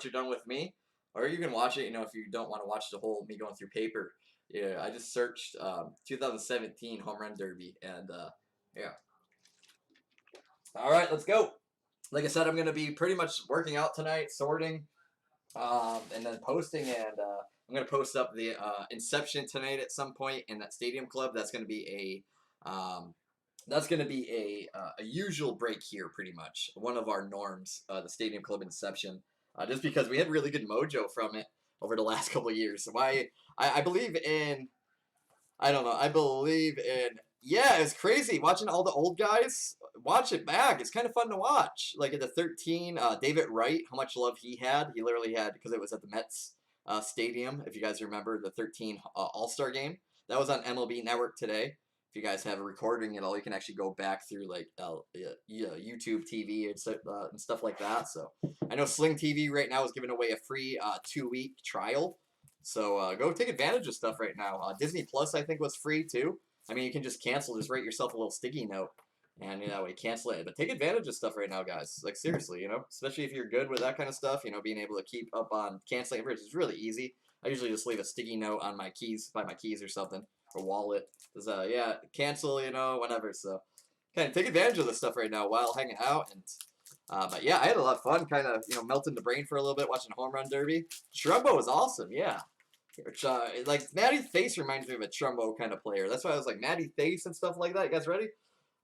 once you're done with me, or you can watch it. If you don't want to watch the whole me going through paper. Yeah, I just searched 2017 home run derby, and yeah. All right, let's go. Like I said, I'm gonna be pretty much working out tonight, sorting, and then posting, and I'm gonna post up the Inception tonight at some point in that Stadium Club. That's gonna be a usual break here, pretty much one of our norms, the Stadium Club Inception, just because we had really good mojo from it over the last couple of years. So I believe in I don't know. I believe in. Yeah, it's crazy watching all the old guys. Watch it back. It's kind of fun to watch. Like at the 13, David Wright, how much love he had. He literally had, because it was at the Mets Stadium, if you guys remember, the 13 All-Star game. That was on MLB Network today. If you guys have a recording at all, you can actually go back through like YouTube TV and stuff like that. So I know Sling TV right now is giving away a free 2-week trial. So go take advantage of stuff right now. Disney Plus, I think, was free too. I mean, you can just cancel, just write yourself a little sticky note, and you cancel it. But take advantage of stuff right now, guys. Like seriously, especially if you're good with that kind of stuff. Being able to keep up on canceling it is really easy. I usually just leave a sticky note on my keys, by my keys or something, or wallet. Cause yeah, cancel, whatever. So kind of take advantage of this stuff right now while hanging out and. But yeah, I had a lot of fun, kind of melting the brain for a little bit watching Home Run Derby. Trumbo was awesome, yeah. Which, like Matty Face reminds me of a Trumbo kind of player. That's why I was like Matty Face and stuff like that. You guys ready?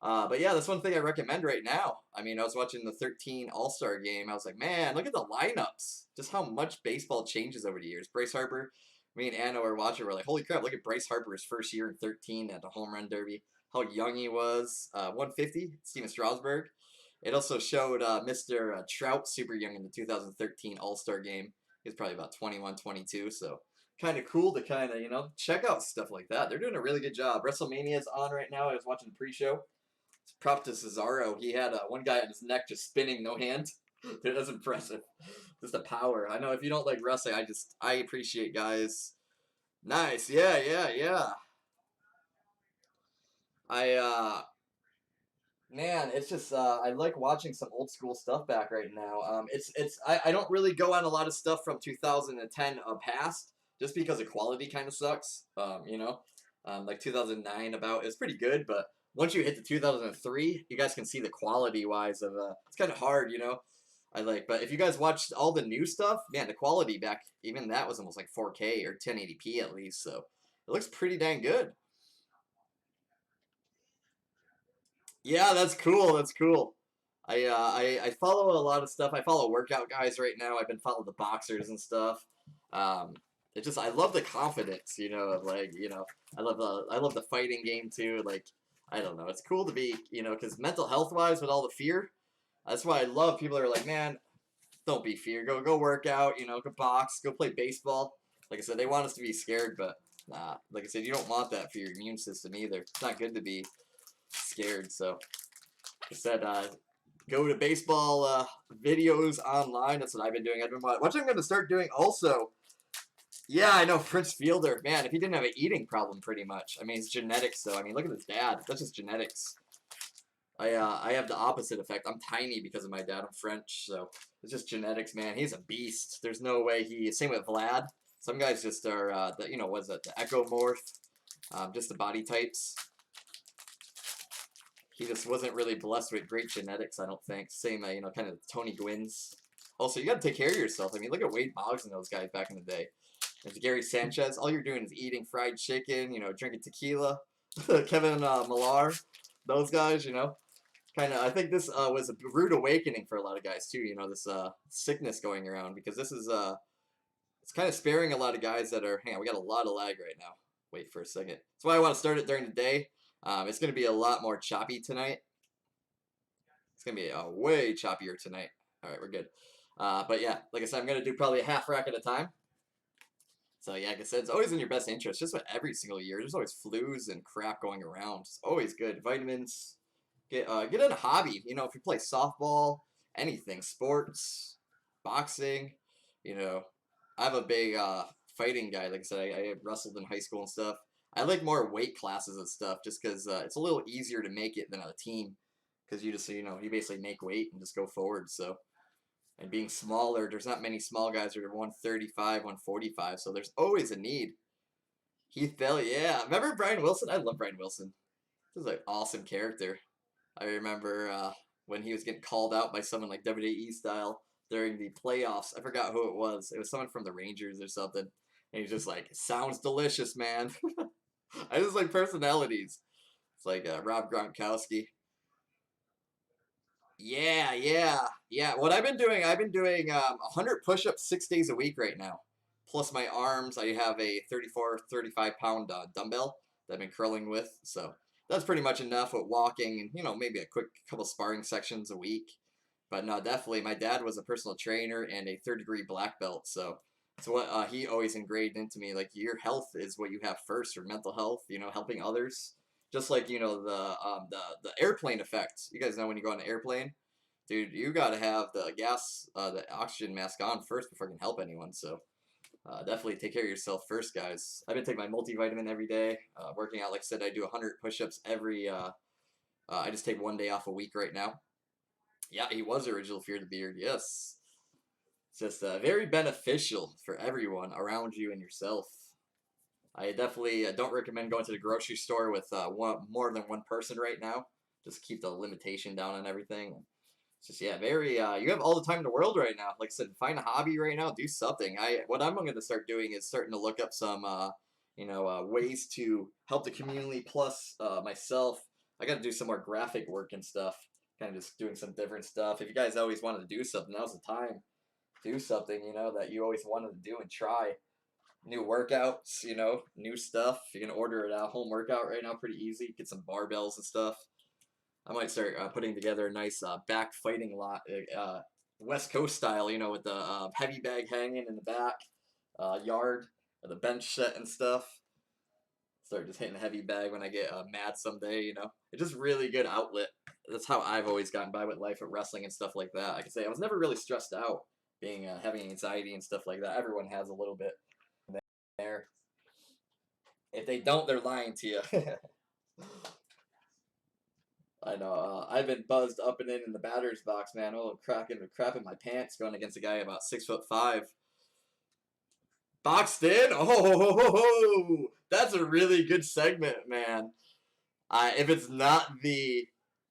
But yeah, that's one thing I recommend right now. I mean, I was watching the 13 All-Star game. I was like, man, look at the lineups. Just how much baseball changes over the years. Bryce Harper, me and Anna were watching. We're like, holy crap! Look at Bryce Harper's first year in 13 at the Home Run Derby. How young he was. 150. Steven Strasburg. It also showed Mr. Trout super young in the 2013 All-Star game. He was probably about 21, 22, so kind of cool to kind of, check out stuff like that. They're doing a really good job. WrestleMania's on right now. I was watching the pre-show. Prop to Cesaro. He had one guy on his neck just spinning, no hand. Dude, that's impressive. Just the power. I know if you don't like wrestling, I appreciate guys. Nice. Yeah, yeah, yeah. I Man, it's just I like watching some old school stuff back right now. I don't really go on a lot of stuff from 2010 past just because the quality kind of sucks. Like 2009 about is pretty good, but once you hit the 2003, you guys can see the quality wise of it's kind of hard. But if you guys watched all the new stuff, man, the quality back even that was almost like 4K or 1080p at least, so it looks pretty dang good. Yeah, that's cool. That's cool. I follow a lot of stuff. I follow workout guys right now. I've been following the boxers and stuff. Um, it just I love the confidence, of like I love the fighting game too. Like I don't know, it's cool to be because mental health wise with all the fear, that's why I love people that are like, man, don't be fear. Go work out. Go box. Go play baseball. Like I said, they want us to be scared, but nah. Like I said, you don't want that for your immune system either. It's not good to be scared. So like I said, go to baseball videos online. That's what I've been doing. I've been watching. I'm going to start doing also. Yeah, I know Prince Fielder. Man, if he didn't have an eating problem, pretty much. I mean, it's genetics, though. I mean, look at his dad. That's just genetics. I have the opposite effect. I'm tiny because of my dad. I'm French, so it's just genetics, man. He's a beast. There's no way he. Same with Vlad. Some guys just are what's that? The ectomorph, just the body types. He just wasn't really blessed with great genetics, I don't think. Same, kind of Tony Gwynn's. Also, you got to take care of yourself. I mean, look at Wade Boggs and those guys back in the day. There's Gary Sanchez. All you're doing is eating fried chicken, drinking tequila. Kevin Millar, those guys, kind of. I think this was a rude awakening for a lot of guys too. This sickness going around because this is it's kind of sparing a lot of guys that are. Hang on, we got a lot of lag right now. Wait for a second. That's why I want to start it during the day. It's going to be a lot more choppy tonight. It's going to be way choppier tonight. All right, we're good. But yeah, like I said, I'm going to do probably a half rack at a time. So yeah, like I said, it's always in your best interest. Just about every single year, there's always flus and crap going around. It's always good. Vitamins. Get in a hobby. If you play softball, anything, sports, boxing. I'm a big fighting guy. Like I said, I wrestled in high school and stuff. I like more weight classes and stuff just because it's a little easier to make it than a team because you just you basically make weight and just go forward. So And being smaller, there's not many small guys that are 135, 145, so there's always a need. Heath Bailey, yeah. Remember Brian Wilson? I love Brian Wilson. This is an awesome character. I remember when he was getting called out by someone like WWE style during the playoffs. I forgot who it was. It was someone from the Rangers or something. And he's just like, sounds delicious, man. I just like personalities. It's like Rob Gronkowski. Yeah, yeah, yeah. What I've been doing 100 push-ups 6 days a week right now. Plus my arms, I have a 34, 35 pound dumbbell that I've been curling with. So that's pretty much enough with walking and, maybe a quick couple sparring sections a week. But no, definitely, my dad was a personal trainer and a third-degree black belt. So it's what he always ingrained into me. Like, your health is what you have first, your mental health, helping others. Just like, the airplane effect. You guys know when you go on an airplane, dude, you gotta have the the oxygen mask on first before you can help anyone. So definitely take care of yourself first, guys. I've been taking my multivitamin every day, working out. Like I said, I do 100 push-ups every. I just take one day off a week right now. Yeah, he was original Fear the Beard. Yes, it's just very beneficial for everyone around you and yourself. I definitely don't recommend going to the grocery store with more than one person right now. Just keep the limitation down on everything. It's just, yeah, very. You have all the time in the world right now. Like I said, find a hobby right now. Do something. What I'm going to start doing is starting to look up some ways to help the community. Plus myself, I got to do some more graphic work and stuff. Kind of just doing some different stuff. If you guys always wanted to do something, now's the time. Do something that you always wanted to do and try new workouts, new stuff. You can order it at home workout right now pretty easy. Get some barbells and stuff. I might start putting together a nice back fighting lot, West Coast style, with the heavy bag hanging in the back yard, or the bench set and stuff. Start just hitting a heavy bag when I get mad someday. It's just really good outlet. That's how I've always gotten by with life, with wrestling and stuff like that. I can say I was never really stressed out, being having anxiety and stuff like that. Everyone has a little bit there. If they don't, they're lying to you. I know. I've been buzzed up and in the batter's box, man. Oh, crap in my pants going against a guy about 6'5". Boxed in. Oh, that's a really good segment, man. If it's not if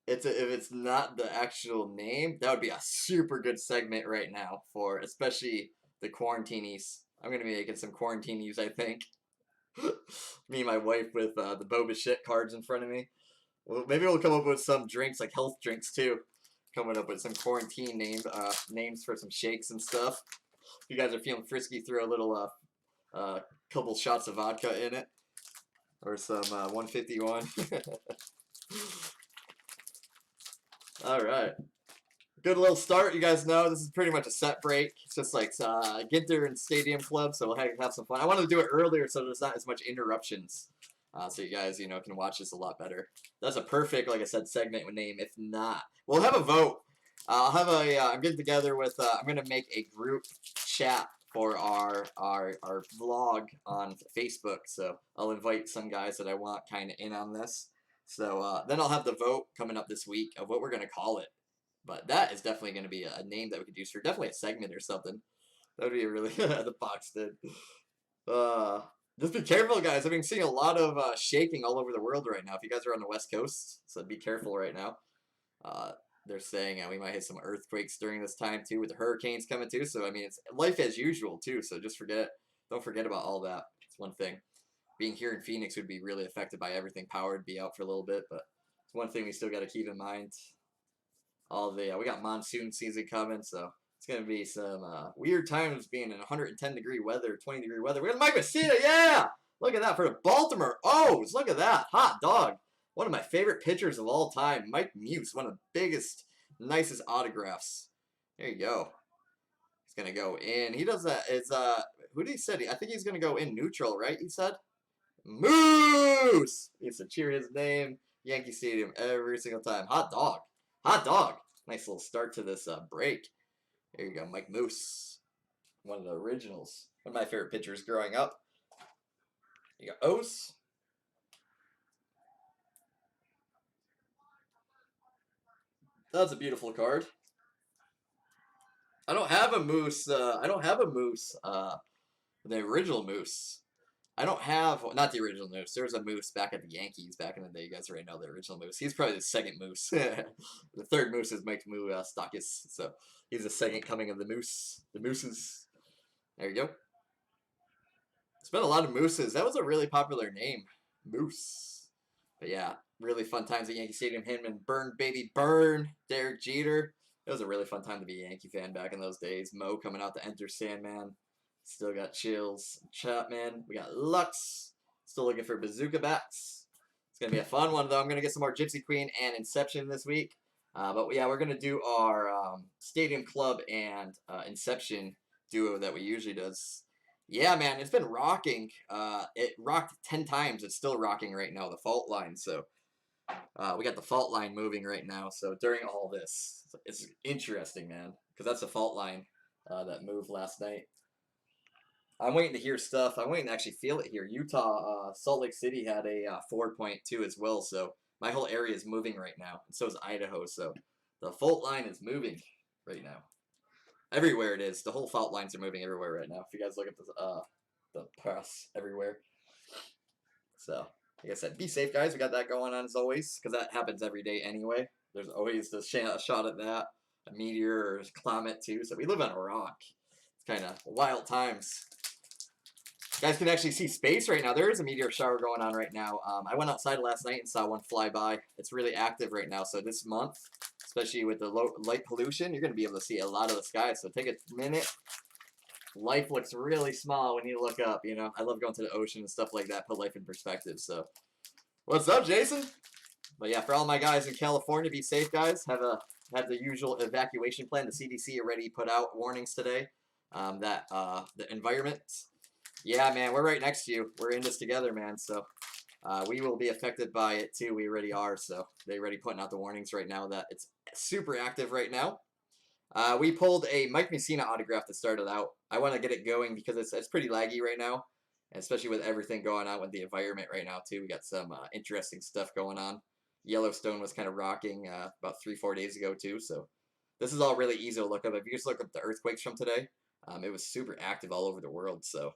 it's not the actual name, that would be a super good segment right now for especially the quarantinis. I'm gonna be making some quarantinis, I think. Me and my wife with the Boba shit cards in front of me. Well, maybe we'll come up with some drinks, like health drinks too. Coming up with some quarantine names for some shakes and stuff. If you guys are feeling frisky, throw a little couple shots of vodka in it, or some 151. All right. Good little start. You guys know this is pretty much a set break. It's just like Ginter and Stadium Club, so we'll have some fun. I wanted to do it earlier so there's not as much interruptions. So you guys, can watch this a lot better. That's a perfect, like I said, segment name. If not, we'll have a vote. I'll have I'm getting together with. I'm gonna make a group chat for our vlog on Facebook. So I'll invite some guys that I want kind of in on this. So then I'll have the vote coming up this week of what we're gonna call it. But that is definitely gonna be a name that we could use for definitely a segment or something. That would be a really the box did. Just be careful, guys. I've been seeing a lot of shaking all over the world right now. If you guys are on the West Coast, so be careful right now. They're saying we might hit some earthquakes during this time too, with the hurricanes coming too. So I mean, it's life as usual too. So don't forget about all that. It's one thing. Being here in Phoenix would be really affected by everything. Power would be out for a little bit, but it's one thing we still got to keep in mind. We got monsoon season coming, so it's gonna be some weird times being in 110-degree weather, 20-degree weather. We got Mike Messina, yeah! Look at that for the Baltimore O's. Look at that. Hot dog. One of my favorite pitchers of all time, Mike Muse, one of the biggest, nicest autographs. There you go. He's gonna go in. He does that. Who did he say? I think he's gonna go in neutral, right? He said Moose. He has to cheer his name. Yankee Stadium every single time. Hot dog. Hot dog. Nice little start to this break. There you go, Mike Moose. One of the originals. One of my favorite pitchers growing up. You got O's. That's a beautiful card. I don't have a moose. I don't have a moose. The original moose. I don't have not the original moose. There was a moose back at the Yankees back in the day. You guys already know the original moose. He's probably the second moose. The third moose is Mike Stockis. So he's the second coming of the moose. The mooses. There you go. It's been a lot of mooses. That was a really popular name, Moose. But yeah, really fun times at Yankee Stadium. Him and Burn, baby Burn, Derek Jeter. It was a really fun time to be a Yankee fan back in those days. Mo coming out to enter Sandman. Still got Chills, Chapman. We got Lux. Still looking for Bazooka Bats. It's going to be a fun one, though. I'm going to get some more Gypsy Queen and Inception this week. But yeah, we're going to do our Stadium Club and Inception duo that we usually does. Yeah, man, it's been rocking. It rocked 10 times. It's still rocking right now, the fault line. So we got the fault line moving right now. So during all this, it's interesting, man, because that's the fault line that moved last night. I'm waiting to hear stuff. I'm waiting to actually feel it here. Utah, Salt Lake City had a 4.2 as well. So my whole area is moving right now. And so is Idaho. So the fault line is moving right now. Everywhere it is. The whole fault lines are moving everywhere right now. If you guys look at the press everywhere. So, like I said, be safe, guys. We got that going on as always, because that happens every day anyway. There's always a shot at that, a meteor or a comet too. So we live on a rock. It's kind of wild times. You guys can actually see space right now. There is a meteor shower going on right now. I went outside last night and saw one fly by. It's really active right now. So this month, especially with the low light pollution, you're going to be able to see a lot of the sky. So take a minute. Life looks really small when you look up, you know. I love going to the ocean and stuff like that, put life in perspective. So what's up, Jason? But yeah, for all my guys in California, be safe, guys. Have the usual evacuation plan. The CDC already put out warnings today that the environment. Yeah, man, we're right next to you. We're in this together, man. So we will be affected by it too. We already are. So they're already putting out the warnings right now that it's super active right now. We pulled a Mike Mussina autograph that started out. I want to get it going because it's pretty laggy right now, especially with everything going on with the environment right now too. We got some interesting stuff going on. Yellowstone was kind of rocking about 3-4 days ago too. So this is all really easy to look up. If you just look up the earthquakes from today, it was super active all over the world. So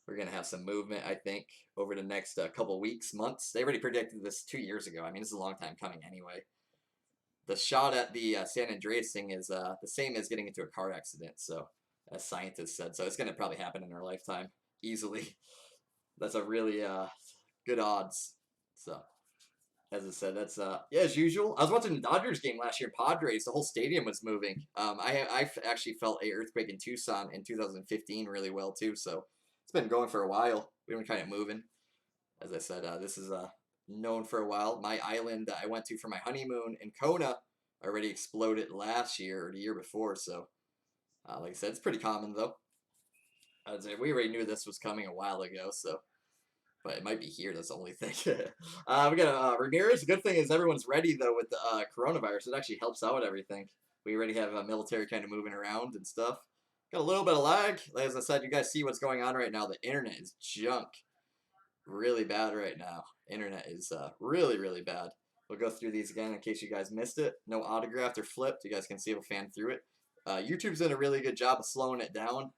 we're going to have some movement, I think, over the next couple weeks, months. They already predicted this 2 years ago. I mean, this is a long time coming anyway. The shot at the San Andreas thing is the same as getting into a car accident, so as scientists said. So it's going to probably happen in our lifetime, easily. That's a really good odds. So, as I said, that's, yeah, as usual. I was watching the Dodgers game last year, Padres. The whole stadium was moving. I actually felt a earthquake in Tucson in 2015 really well, too, so it's been going for a while. We've been kind of moving. As I said, this is known for a while. My island that I went to for my honeymoon in Kona already exploded last year or the year before. So, like I said, it's pretty common though. I'd say we already knew this was coming a while ago. So, but it might be here. That's the only thing. We got Ramirez. The good thing is everyone's ready though with the coronavirus. It actually helps out everything. We already have a military kind of moving around and stuff. Got a little bit of lag. As I said, you guys see what's going on right now. The internet is junk. Really bad right now. Internet is really, really bad. We'll go through these again in case you guys missed it. No autographed or flipped. You guys can see we'll fan through it. YouTube's done a really good job of slowing it down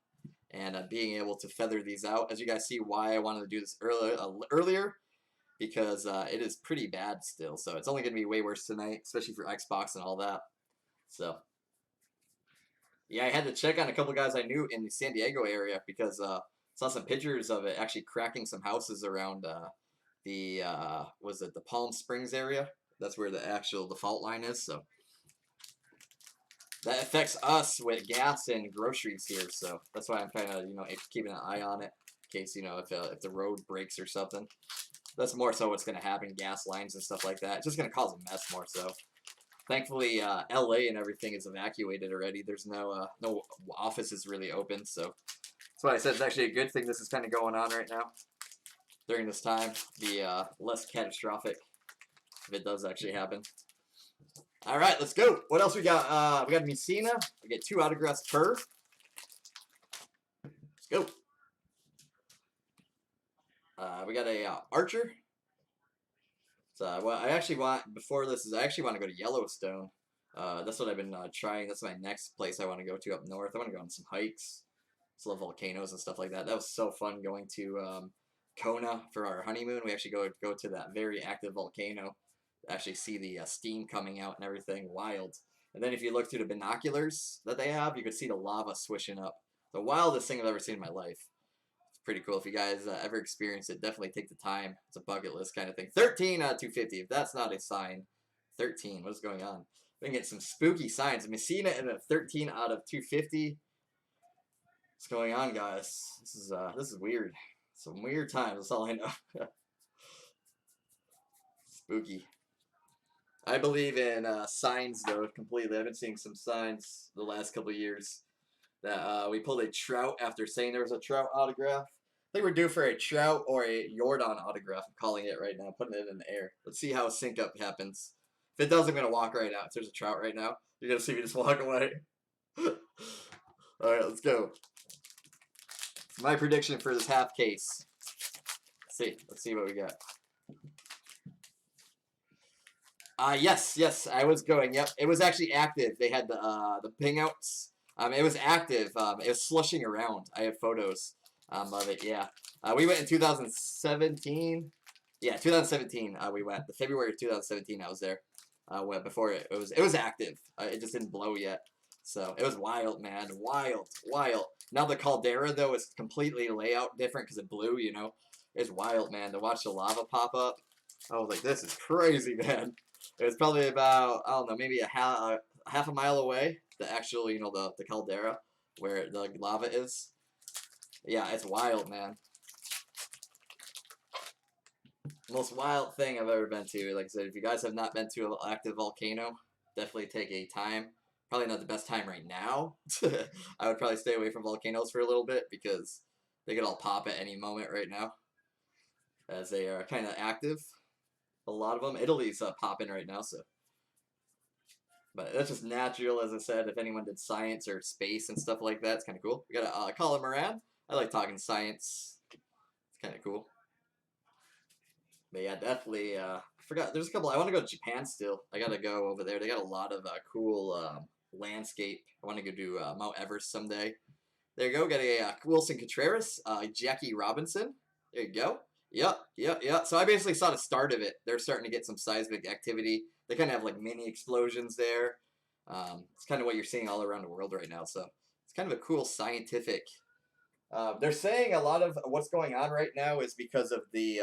and being able to feather these out. As you guys see why I wanted to do this earlier because it is pretty bad still. So it's only going to be way worse tonight, especially for Xbox and all that. So yeah, I had to check on a couple guys I knew in the San Diego area because saw some pictures of it actually cracking some houses around was it the Palm Springs area? That's where the fault line is. So that affects us with gas and groceries here. So that's why I'm kind of keeping an eye on it in case if the road breaks or something. That's more so what's going to happen. Gas lines and stuff like that. It's just going to cause a mess more so. Thankfully, LA and everything is evacuated already. There's no offices really open. So that's why I said it's actually a good thing this is kind of going on right now. During this time, be less catastrophic if it does actually happen. All right, let's go. What else we got? We got Mussina. We get 2 autographs per. Let's go. We got a Archer. So what I actually want before this is I actually want to go to Yellowstone. That's what I've been trying. That's my next place I want to go to up north. I want to go on some hikes, some little volcanoes and stuff like that. That was so fun going to Kona for our honeymoon. We actually go to that very active volcano, actually see the steam coming out and everything. Wild. And then if you look through the binoculars that they have, you could see the lava swishing up. The wildest thing I've ever seen in my life. It's pretty cool. If you guys ever experience it, definitely take the time. It's a bucket list kind of thing. 13 out of 250. If that's not a sign, 13. What is going on? We can get some spooky signs. Messina in a 13 out of 250. What's going on, guys? This is weird. Some weird times. That's all I know. Spooky. I believe in signs, though, completely. I've been seeing some signs the last couple of years that we pulled a Trout after saying there was a Trout autograph. I think we're due for a Trout or a Jordan autograph. I'm calling it right now, putting it in the air. Let's see how a sync up happens. If it does, I'm going to walk right out. If there's a Trout right now, you're going to see me just walk away. Alright, let's go. My prediction for this half case. Let's see what we got. Yes, I was going. Yep, it was actually active. They had the ping outs. It was active. It was slushing around. I have photos of it. Yeah, we went in 2017. Yeah, 2017. We went the February of 2017. I was there. Went before it was active. It just didn't blow yet. So it was wild, man. Wild. Now the caldera though is completely layout different because it blew. You know, it's wild, man. To watch the lava pop up. I was like, this is crazy, man. It was probably about, I don't know, maybe half a mile away, the actual, you know, the caldera, where the lava is. Yeah, it's wild, man. Most wild thing I've ever been to. Like I said, if you guys have not been to an active volcano, definitely take a time. Probably not the best time right now. I would probably stay away from volcanoes for a little bit because they could all pop at any moment right now, as they are kind of active. A lot of them. Italy's popping right now, so. But that's just natural, as I said. If anyone did science or space and stuff like that, it's kind of cool. We got a Colin Moran. I like talking science. It's kind of cool. But yeah, definitely. I forgot. There's a couple. I want to go to Japan still. I got to go over there. They got a lot of cool landscape. I want to go do Mount Everest someday. There you go. Got a Wilson Contreras, Jackie Robinson. There you go. Yep. So I basically saw the start of it. They're starting to get some seismic activity. They kind of have like mini explosions there. It's kind of what you're seeing all around the world right now. So it's kind of a cool scientific. They're saying a lot of what's going on right now is because of the.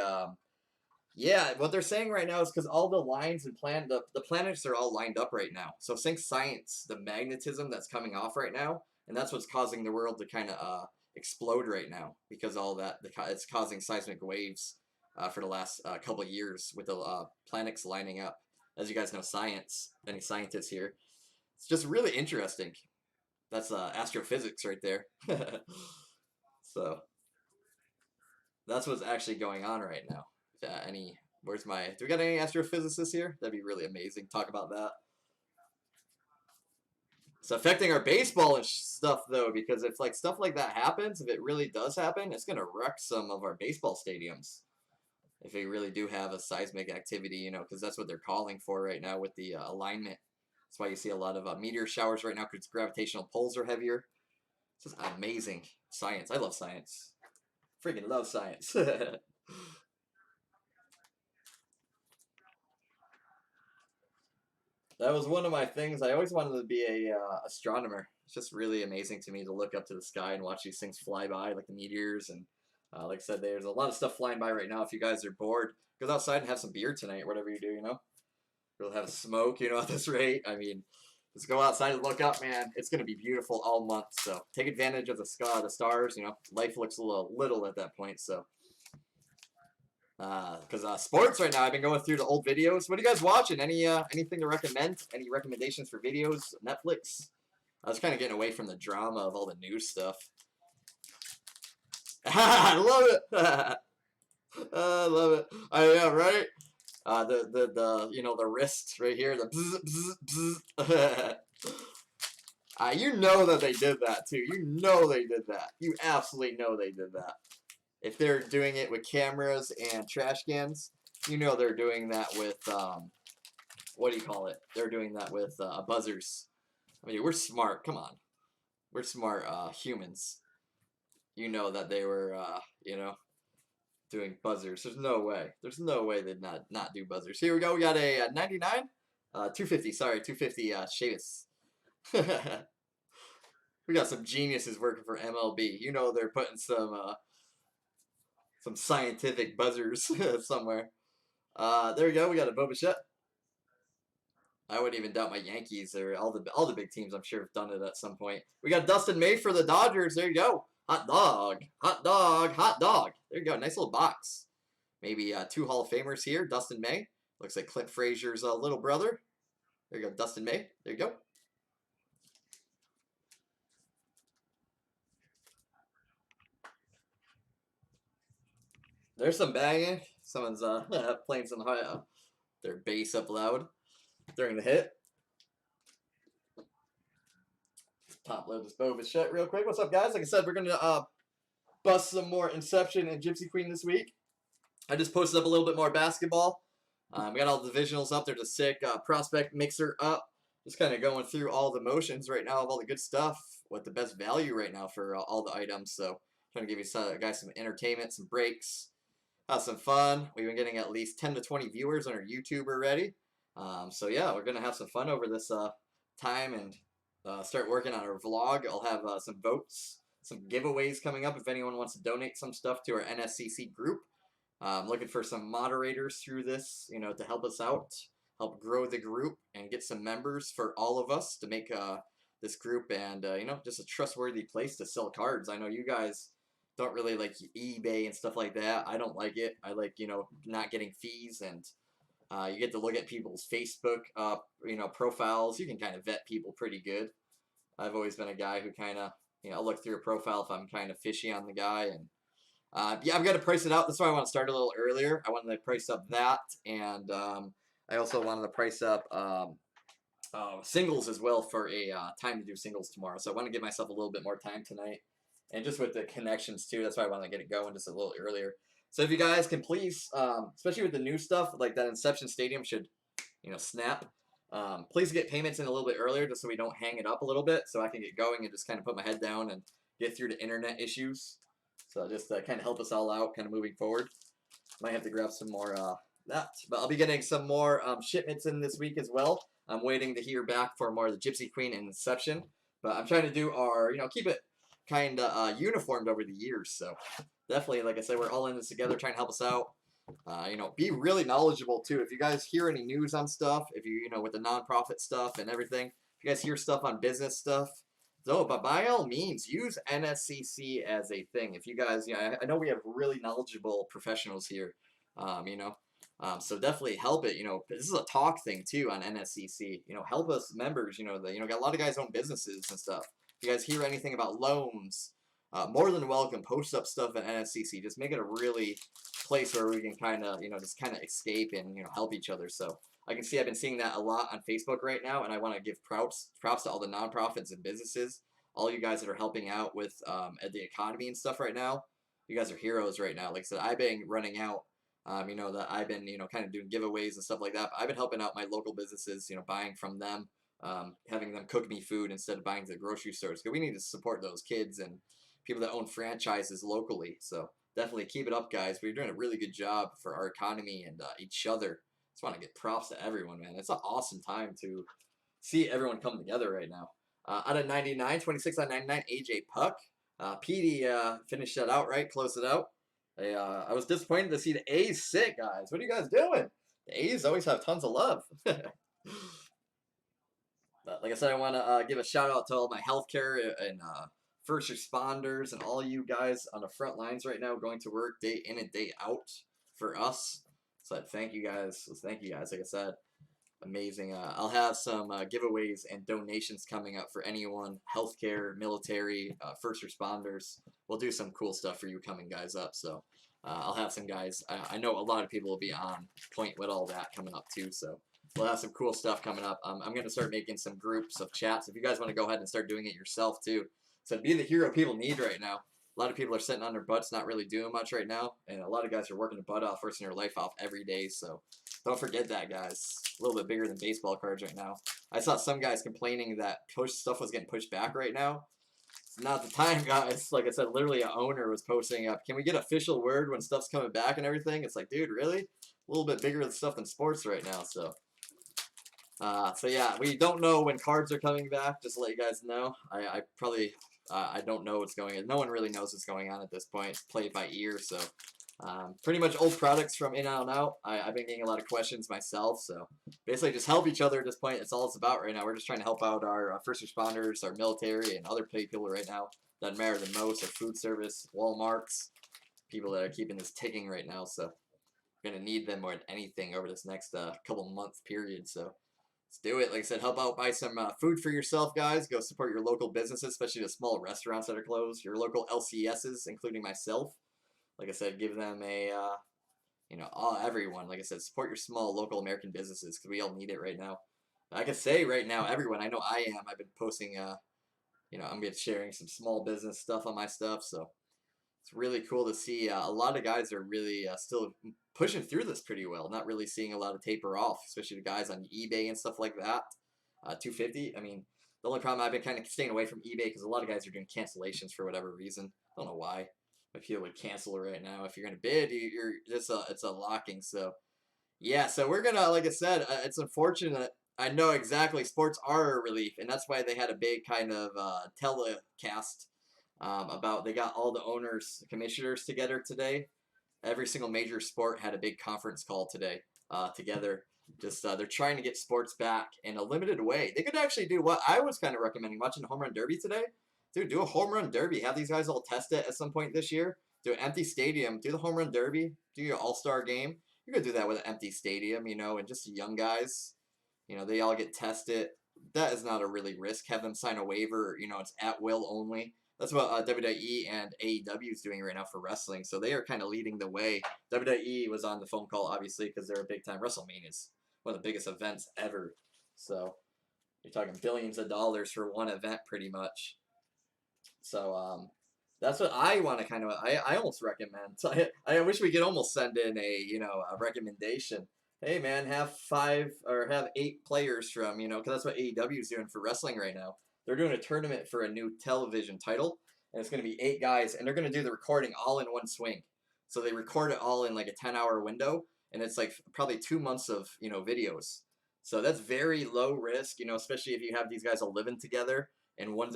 What they're saying right now is because all the lines and the planets are all lined up right now. So think science, the magnetism that's coming off right now, and that's what's causing the world to kind of explode right now because all that it's causing seismic waves for the last couple of years with the planets lining up. As you guys know, science. Any scientists here? It's just really interesting. That's astrophysics right there. So that's what's actually going on right now. Do we got any astrophysicists here? That'd be really amazing. Talk about that. It's affecting our baseball and stuff though, because if like stuff like that happens, if it really does happen, it's gonna wreck some of our baseball stadiums. If they really do have a seismic activity, you know, because that's what they're calling for right now with the alignment. That's why you see a lot of meteor showers right now because gravitational pulls are heavier. It's just amazing science. I love science. Freaking love science. That was one of my things. I always wanted to be a astronomer. It's just really amazing to me to look up to the sky and watch these things fly by, like the meteors. And like I said, there's a lot of stuff flying by right now. If you guys are bored, go outside and have some beer tonight, whatever you do, you know. We'll have a smoke, you know, at this rate. I mean, just go outside and look up, man. It's going to be beautiful all month. So take advantage of the sky, the stars. You know, life looks a little at that point. So. Because sports right now, I've been going through the old videos. What are you guys watching? Anything to recommend? Any recommendations for videos? Netflix? I was kind of getting away from the drama of all the news stuff. I love it. I love it. Yeah, right. The you know the wrist right here. The bzz, bzz, bzz. You know that they did that too. You know they did that. You absolutely know they did that. If they're doing it with cameras and trash cans, you know they're doing that with what do you call it? They're doing that with buzzers. I mean, we're smart. Come on, we're smart humans. You know that they were, doing buzzers. There's no way. There's no way they'd not do buzzers. Here we go. We got a 99, 250. Sorry, 250. Chavis. We got some geniuses working for MLB. You know they're putting some scientific buzzers somewhere. There we go. We got a Boba Fett. I wouldn't even doubt my Yankees or all the big teams. I'm sure have done it at some point. We got Dustin May for the Dodgers. There you go. Hot dog, hot dog, hot dog. There you go. Nice little box. Maybe 2 Hall of Famers here. Dustin May. Looks like Clint Frazier's little brother. There you go. Dustin May. There you go. There's some banging. Someone's playing some their bass up loud during the hit. Top load this Boba Fett real quick. What's up, guys? Like I said, we're gonna bust some more Inception and Gypsy Queen this week. I just posted up a little bit more basketball. We got all the divisionals up there, the sick prospect mixer up. Just kind of going through all the motions right now of all the good stuff with the best value right now for all the items. So trying to give you guys some entertainment, some breaks, have some fun. We've been getting at least 10 to 20 viewers on our YouTube already. So yeah, we're gonna have some fun over this time and start working on our vlog. I'll have some votes, some giveaways coming up if anyone wants to donate some stuff to our NSCC group. I'm looking for some moderators through this, to help us out, help grow the group, and get some members for all of us to make this group and, just a trustworthy place to sell cards. I know you guys don't really like eBay and stuff like that. I don't like it. I like, not getting fees, and you get to look at people's Facebook, profiles. You can kind of vet people pretty good. I've always been a guy who kind of, I'll look through a profile if I'm kind of fishy on the guy. And yeah, I've got to price it out. That's why I want to start a little earlier. I wanted to price up that, and I also wanted to price up singles as well for a time to do singles tomorrow. So I want to give myself a little bit more time tonight, and just with the connections too. That's why I want to get it going just a little earlier. So if you guys can please, especially with the new stuff, like that Inception Stadium should, snap. Please get payments in a little bit earlier just so we don't hang it up a little bit, so I can get going and just kind of put my head down and get through the internet issues. So just kind of help us all out kind of moving forward. Might have to grab some more that. But I'll be getting some more shipments in this week as well. I'm waiting to hear back for more of the Gypsy Queen and Inception. But I'm trying to do our, keep it kind of uniformed over the years. So definitely, like I said, we're all in this together, trying to help us out. Be really knowledgeable too. If you guys hear any news on stuff, if you, with the nonprofit stuff and everything, if you guys hear stuff on business stuff, so, but by all means, use NSCC as a thing. If you guys, I know we have really knowledgeable professionals here, so definitely help it. This is a talk thing too on NSCC. Help us members. Got a lot of guys own businesses and stuff. If you guys hear anything about loans, more than welcome. Post up stuff at NSCC. Just make it a really place where we can kind of, just kind of escape and help each other. So I can see I've been seeing that a lot on Facebook right now, and I want to give props to all the nonprofits and businesses, all you guys that are helping out with the economy and stuff right now. You guys are heroes right now. Like I said, I've been running out. That I've been kind of doing giveaways and stuff like that. I've been helping out my local businesses, buying from them, having them cook me food instead of buying to the grocery stores. Because we need to support those kids and people that own franchises locally. So definitely keep it up, guys. We're doing a really good job for our economy and each other. Just want to get props to everyone, man. It's an awesome time to see everyone come together right now. Out of 99, 26 out of 99, AJ Puck. PD finished that out, right? Closed it out. I was disappointed to see the A's sit, guys. What are you guys doing? The A's always have tons of love. But like I said, I want to give a shout out to all my healthcare and first responders and all you guys on the front lines right now going to work day in and day out for us. So thank you guys. Like I said, amazing. I'll have some giveaways and donations coming up for anyone, healthcare, military, first responders. We'll do some cool stuff for you coming guys up. So I'll have some guys. I know a lot of people will be on point with all that coming up too. So we'll have some cool stuff coming up. I'm going to start making some groups of chats. If you guys want to go ahead and start doing it yourself too. So be the hero people need right now. A lot of people are sitting on their butts, not really doing much right now, and a lot of guys are working their butt off, forcing their life off every day. So don't forget that, guys. A little bit bigger than baseball cards right now. I saw some guys complaining that push stuff was getting pushed back right now. It's not the time, guys. Like I said, literally an owner was posting up, can we get official word when stuff's coming back and everything? It's like, dude, really? A little bit bigger than stuff than sports right now. So yeah, we don't know when cards are coming back. Just to let you guys know, I probably I don't know what's going on. No one really knows what's going on at this point. It's played by ear, so pretty much old products from in and out. I've been getting a lot of questions myself, so basically just help each other at this point. That's all it's about right now. We're just trying to help out our first responders, our military, and other people right now that matter the most. Our food service, Walmarts, people that are keeping this ticking right now. So we're gonna need them more than anything over this next couple month period. So let's do it. Like I said, help out, buy some food for yourself, guys. Go support your local businesses, especially the small restaurants that are closed. Your local LCSs, including myself. Like I said, give them a, everyone. Like I said, support your small local American businesses because we all need it right now. I can say right now, everyone. I know I am. I've been posting, I'm been sharing some small business stuff on my stuff. So it's really cool to see. A lot of guys are really still pushing through this pretty well. Not really seeing a lot of taper off, especially the guys on eBay and stuff like that. 250. I mean, the only problem I've been kind of staying away from eBay because a lot of guys are doing cancellations for whatever reason. I don't know why. But people would cancel right now. If you're gonna bid, it's a locking. So yeah. So we're gonna, like I said, it's unfortunate. I know exactly. Sports are a relief, and that's why they had a big kind of telecast about they got all the owners, commissioners together today. Every single major sport had a big conference call today together. Just they're trying to get sports back in a limited way. They could actually do what I was kind of recommending, watching Home Run Derby today. Dude, do a Home Run Derby. Have these guys all test it at some point this year. Do an empty stadium. Do the Home Run Derby. Do your All-Star game. You could do that with an empty stadium, and just young guys. They all get tested. That is not a really risk. Have them sign a waiver. It's at will only. That's what WWE and AEW is doing right now for wrestling. So they are kind of leading the way. WWE was on the phone call, obviously, because they're a big-time WrestleMania. Is one of the biggest events ever. So you're talking billions of dollars for one event, pretty much. So that's what I want to kind of. I almost recommend. So I wish we could almost send in a recommendation. Hey man, have 5 or have 8 players from because that's what AEW is doing for wrestling right now. They're doing a tournament for a new television title, and it's going to be 8 guys, and they're going to do the recording all in one swing. So they record it all in like a 10-hour window, and it's like probably 2 months of videos. So that's very low risk, especially if you have these guys all living together in one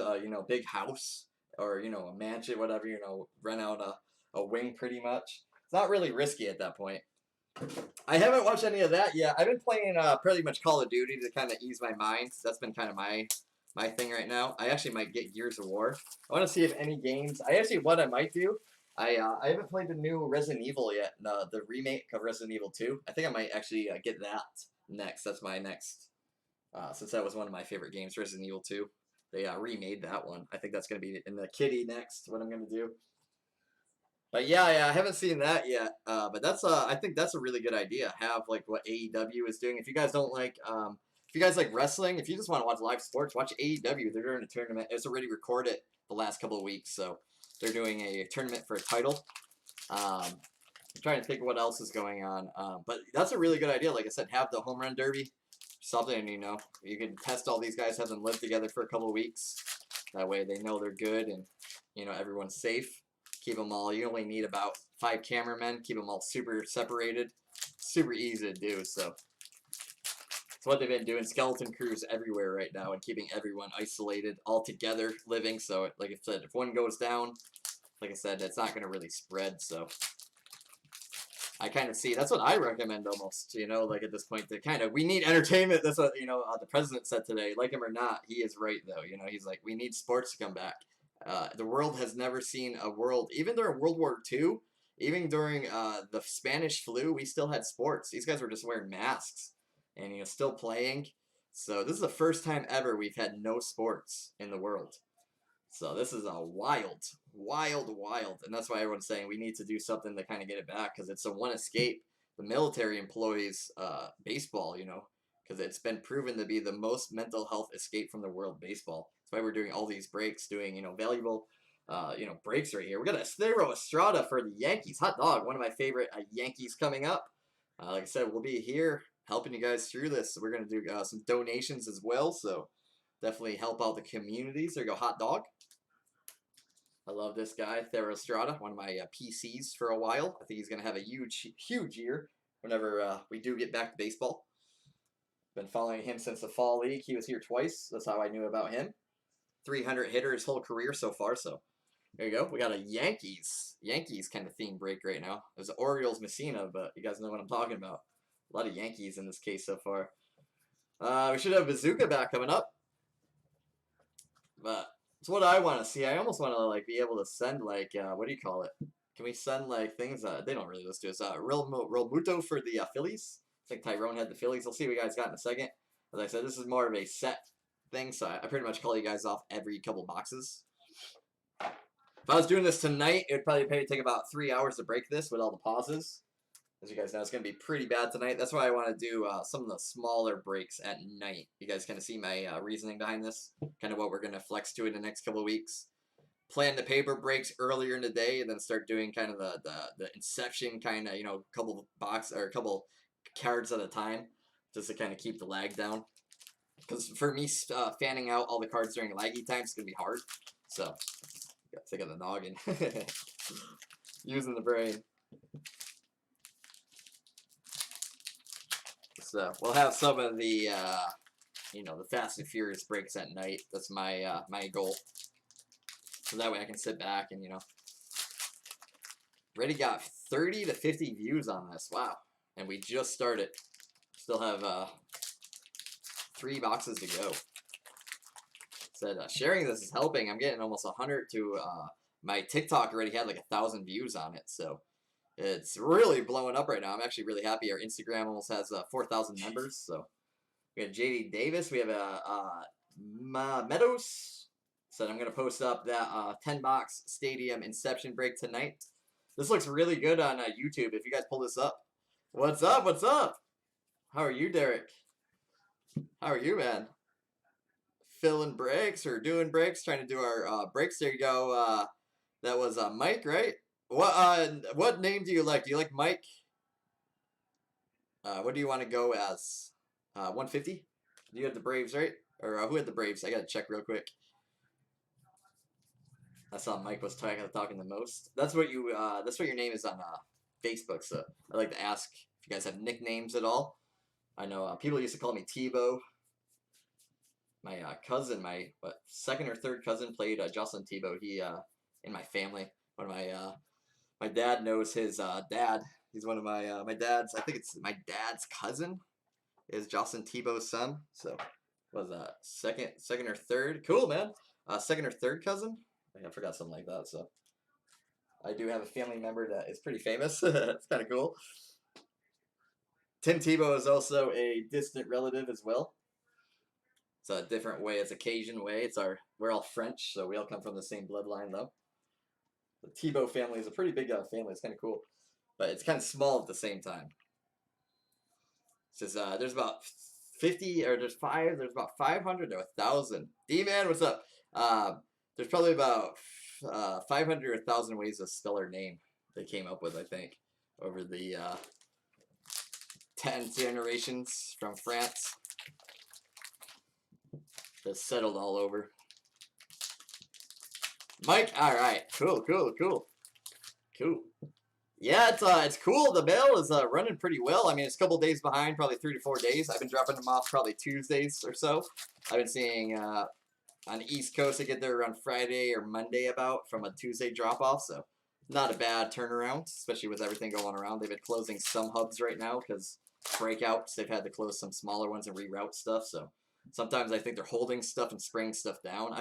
big house or a mansion, whatever, rent out a wing pretty much. It's not really risky at that point. I haven't watched any of that yet. I've been playing pretty much Call of Duty to kind of ease my mind. That's been kind of my thing right now. I actually might get Gears of War. I want to see if any games. What I might do. I haven't played the new Resident Evil yet. The remake of Resident Evil 2. I think I might actually get that next. That's my next. Since that was one of my favorite games, Resident Evil 2. They remade that one. I think that's going to be in the kitty next, what I'm going to do. But yeah, I haven't seen that yet. But that's I think that's a really good idea. Have like what AEW is doing. If you guys don't like, if you guys like wrestling, if you just want to watch live sports, watch AEW. They're doing a tournament. It's already recorded the last couple of weeks, so they're doing a tournament for a title. I'm trying to think what else is going on. But that's a really good idea. Like I said, have the home run derby. Something, you can test all these guys, have them live together for a couple of weeks. That way they know they're good and, everyone's safe. Keep them all, you only need about 5 cameramen. Keep them all super separated. Super easy to do, so. It's what they've been doing. Skeleton crews everywhere right now and keeping everyone isolated, all together, living. So, like I said, if one goes down, like I said, it's not going to really spread, so. I kind of see, that's what I recommend almost, like at this point, we need entertainment. That's what, the president said today. Like him or not, he is right, though. He's like, we need sports to come back. The world has never seen a world, even during World War II, even during the Spanish flu, we still had sports. These guys were just wearing masks and, still playing. So this is the first time ever we've had no sports in the world. So this is a wild. And that's why everyone's saying we need to do something to kind of get it back because it's a one escape. The military employs baseball, because it's been proven to be the most mental health escape from the world, baseball. That's why we're doing all these breaks, doing, valuable breaks right here. We got a Thero Estrada for the Yankees. Hot dog, one of my favorite Yankees coming up. Like I said, we'll be here helping you guys through this. We're going to do some donations as well, so definitely help out the communities. There you go, hot dog. I love this guy, Thero Estrada, one of my PCs for a while. I think he's going to have a huge, huge year whenever we do get back to baseball. Been following him since the fall league. He was here twice. That's how I knew about him. 300 hitter his whole career so far, so there you go. We got a Yankees kind of theme break right now. It was Orioles Messina, but you guys know what I'm talking about. A lot of Yankees in this case so far. We should have Bazooka back coming up. But it's what I want to see. I almost want to like be able to send like what do you call it? Can we send like things? They don't really listen to us. Real Muto for the Phillies. I think Tyrone had the Phillies. We'll see what you guys got in a second. As I said, this is more of a set thing, so I pretty much call you guys off every couple boxes. If I was doing this tonight, it would probably take about 3 hours to break this with all the pauses. As you guys know, it's going to be pretty bad tonight. That's why I want to do some of the smaller breaks at night. You guys kind of see my reasoning behind this, kind of what we're going to flex to in the next couple of weeks. Plan the paper breaks earlier in the day, and then start doing kind of the inception kind of, couple cards at a time, just to kind of keep the lag down. Because for me, fanning out all the cards during laggy time is going to be hard. So, got to take out the noggin. Using the brain. So, we'll have some of the, the Fast and Furious breaks at night. That's my my goal. So that way I can sit back and, Already got 30 to 50 views on this. Wow. And we just started. Still have 3 boxes to go. Said sharing this is helping. I'm getting almost 100 to my TikTok already had like 1,000 views on it, so it's really blowing up right now. I'm actually really happy. Our Instagram almost has 4,000 members. So we got JD Davis. We have Meadows. Said I'm gonna post up that 10-box Stadium Inception break tonight. This looks really good on YouTube. If you guys pull this up, what's up? What's up? How are you, Derek? How are you, man? Filling breaks or doing breaks, trying to do our breaks. There you go. That was Mike, right? What name do you like? Do you like Mike? What do you want to go as? 150? You had the Braves, right? Or who had the Braves? I gotta check real quick. I saw Mike was talking the most. That's what your name is on Facebook. So I like to ask if you guys have nicknames at all. I know people used to call me Tebow. My cousin, my second or third cousin, played Jocelyn Tebow. He in my family. One of my dad knows his dad. He's one of my dad's. I think it's my dad's cousin. Is Jocelyn Tebow's son. So was second or third? Cool, man. Second or third cousin. I forgot something like that. So I do have a family member that is pretty famous. It's kind of cool. Tim Tebow is also a distant relative as well. It's a different way. It's a Cajun way. We're all French, so we all come from the same bloodline, though. The Tebow family is a pretty big family. It's kind of cool, but it's kind of small at the same time. It says there's about 50 or there's about 500 to 1,000. D-Man, what's up? There's probably about 500 or 1,000 ways to spell her name they came up with, I think, over the 10 generations from France. Just settled all over. Mike, all right, cool. Yeah, it's cool. The mail is running pretty well. I mean, it's a couple days behind, probably 3 to 4 days. I've been dropping them off probably Tuesdays or so. I've been seeing on the East Coast, I get there around Friday or Monday about from a Tuesday drop-off, so not a bad turnaround, especially with everything going around. They've been closing some hubs right now because breakouts. They've had to close some smaller ones and reroute stuff, so sometimes I think they're holding stuff and spraying stuff down.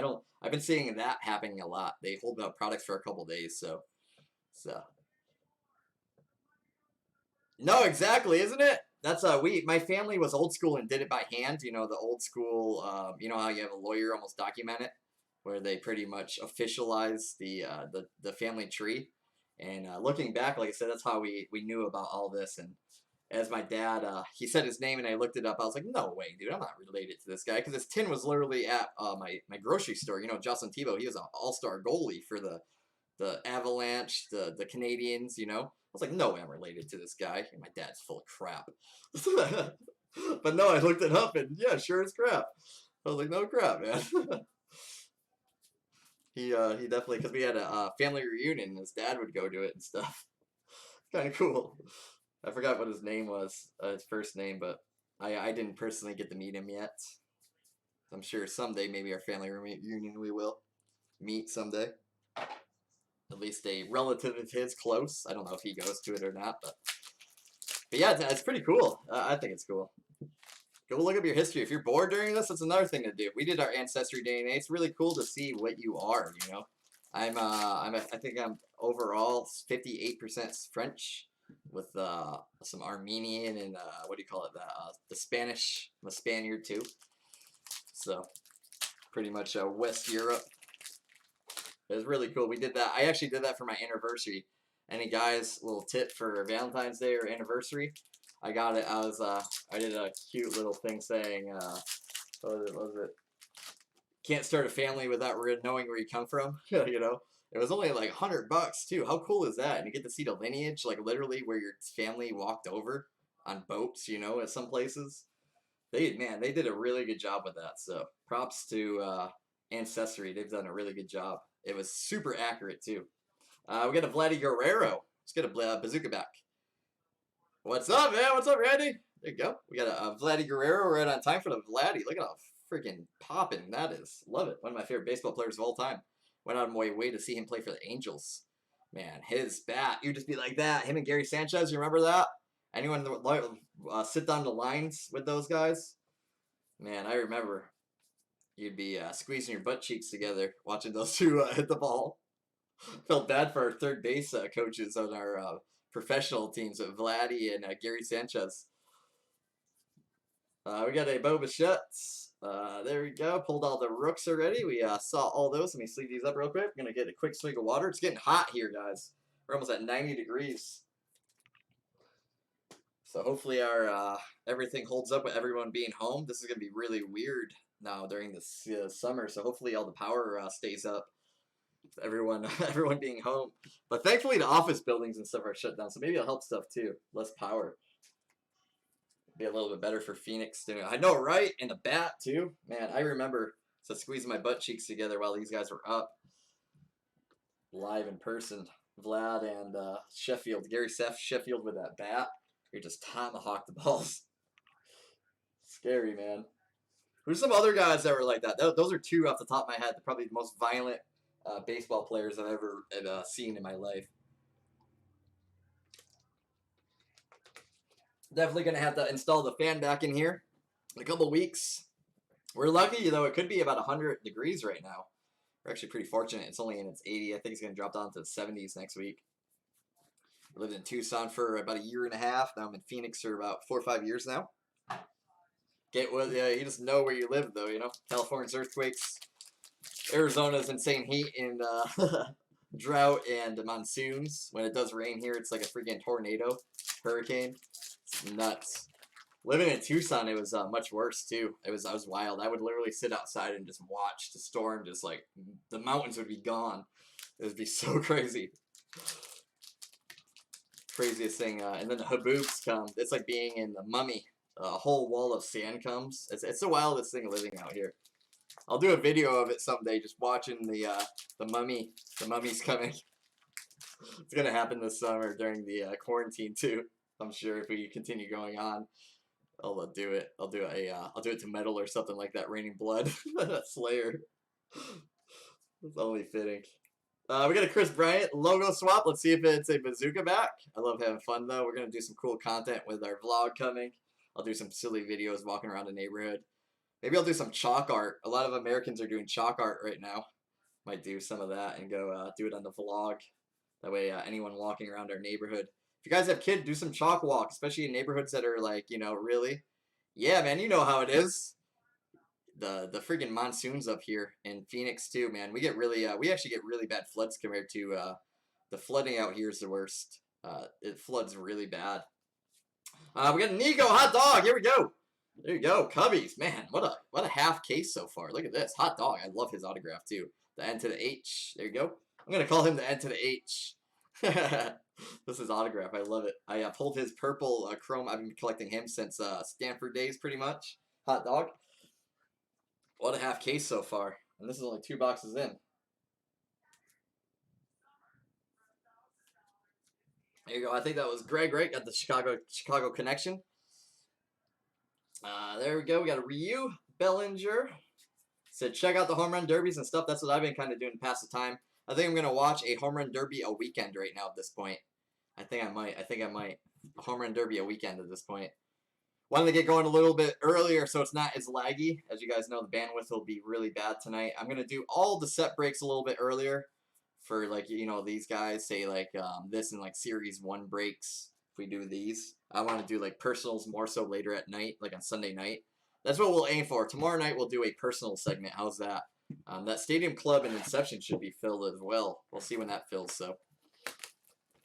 I've been seeing that happening a lot. They hold up products for a couple days, so. No, exactly, isn't it? That's my family was old school and did it by hand. The old school. How you have a lawyer almost document it, where they pretty much officialize the family tree. And looking back, like I said, that's how we knew about all this. And as my dad, he said his name and I looked it up. I was like, no way, dude, I'm not related to this guy because his tin was literally at my grocery store. You know, Jocelyn Tebow, he was an all-star goalie for the Avalanche, the Canadians. You know, I was like, no way, I'm related to this guy. And my dad's full of crap. But no, I looked it up and yeah, sure as crap. I was like, no crap, man. He definitely, because we had a family reunion and his dad would go to it and stuff. Kind of cool. I forgot what his name was, his first name, but I didn't personally get to meet him yet. I'm sure someday, maybe our family reunion, we will meet someday. At least a relative of his close. I don't know if he goes to it or not, but yeah, it's pretty cool. I think it's cool. Go look up your history. If you're bored during this, that's another thing to do. We did our ancestry DNA. It's really cool to see what you are. You know, I think I'm overall 58% French with some Armenian and what do you call it? The Spanish. I'm a Spaniard too. So pretty much West Europe. It was really cool. We did that. I actually did that for my anniversary. Any guys, little tip for Valentine's Day or anniversary? I got it. I did a cute little thing saying, what was it? Can't start a family without knowing where you come from. You know, it was only like $100 too. How cool is that? And you get to see the lineage, like literally where your family walked over on boats. You know, at some places. They did a really good job with that. So props to Ancestry. They've done a really good job. It was super accurate too. We got a Vladdy Guerrero. Let's get a bazooka back. What's up, man? What's up, Randy? There you go. We got a Vladdy Guerrero right on time for the Vladdy. Look at how freaking popping that is. Love it. One of my favorite baseball players of all time. Went out of my way to see him play for the Angels. Man, his bat, you'd just be like that. Him and Gary Sanchez, you remember that? Anyone sit down the lines with those guys? Man, I remember. You'd be squeezing your butt cheeks together watching those two hit the ball. Felt bad for our third base coaches on our professional teams with Vladdy and Gary Sanchez. We got a Bo Bichette. There we go. Pulled all the rooks already. We saw all those. Let me sleeve these up real quick. I'm going to get a quick swig of water. It's getting hot here, guys. We're almost at 90 degrees. So hopefully our everything holds up with everyone being home. This is going to be really weird now during this summer. So hopefully all the power stays up. Everyone being home. But thankfully the office buildings and stuff are shut down. So maybe it'll help stuff too. Less power. Be a little bit better for Phoenix too. I know, right? And the bat too. Man, I remember squeezing my butt cheeks together while these guys were up. Live in person. Vlad and Sheffield. Gary Sheffield with that bat. You're just tomahawk the balls. Scary, man. Who's some other guys that were like that? Those are two off the top of my head. Probably the most violent baseball players I've ever seen in my life. Definitely going to have to install the fan back in here in a couple weeks. We're lucky, though. It could be about 100 degrees right now. We're actually pretty fortunate. It's only in its 80. I think it's going to drop down to the 70s next week. I lived in Tucson for about a year and a half. Now I'm in Phoenix for about 4 or 5 years now. You just know where you live, though, you know. California's earthquakes, Arizona's insane heat and drought and monsoons. When it does rain here, it's like a freaking tornado, hurricane. It's nuts. Living in Tucson, it was much worse too. I was wild. I would literally sit outside and just watch the storm. Just like the mountains would be gone. It would be so crazy. Craziest thing. And then the haboobs come. It's like being in the Mummy. A whole wall of sand comes. It's the wildest thing living out here. I'll do a video of it someday. Just watching the mummy. The mummy's coming. It's gonna happen this summer during the quarantine too. I'm sure if we continue going on, I'll do it. I'll do it to metal or something like that. Raining Blood, Slayer. It's only fitting. We got a Chris Bryant logo swap. Let's see if it's a bazooka back. I love having fun though. We're gonna do some cool content with our vlog coming. I'll do some silly videos walking around the neighborhood. Maybe I'll do some chalk art. A lot of Americans are doing chalk art right now. Might do some of that and go do it on the vlog. That way anyone walking around our neighborhood. If you guys have kids, do some chalk walk, especially in neighborhoods that are like, you know, really. Yeah, man, you know how it is. The freaking monsoons up here in Phoenix too, man. We actually get really bad floods compared to the flooding out here is the worst. It floods really bad. We got Nico hot dog. Here we go. There you go, Cubbies. Man, what a half case so far. Look at this hot dog. I love his autograph too. The N to the H. There you go. I'm gonna call him the N to the H. This is autograph. I love it. I pulled his purple chrome. I've been collecting him since Stanford days, pretty much. Hot dog. What a half case so far, and this is only 2 boxes in. There you go. I think that was Greg, right? Got the Chicago connection. There we go. We got a Ryu Bellinger. Said check out the home run derbies and stuff. That's what I've been kind of doing to pass the time. I think I'm gonna watch a home run derby a weekend right now at this point. I think I might. A home run derby a weekend at this point. Wanted to get going a little bit earlier so it's not as laggy. As you guys know, the bandwidth will be really bad tonight. I'm gonna do all the set breaks a little bit earlier for like these guys say like this and like series 1 breaks. If we do these, I want to do like personals more so later at night, like on Sunday night. That's what we'll aim for. Tomorrow night we'll do a personal segment. How's that? That Stadium Club and Inception should be filled as well. We'll see when that fills. So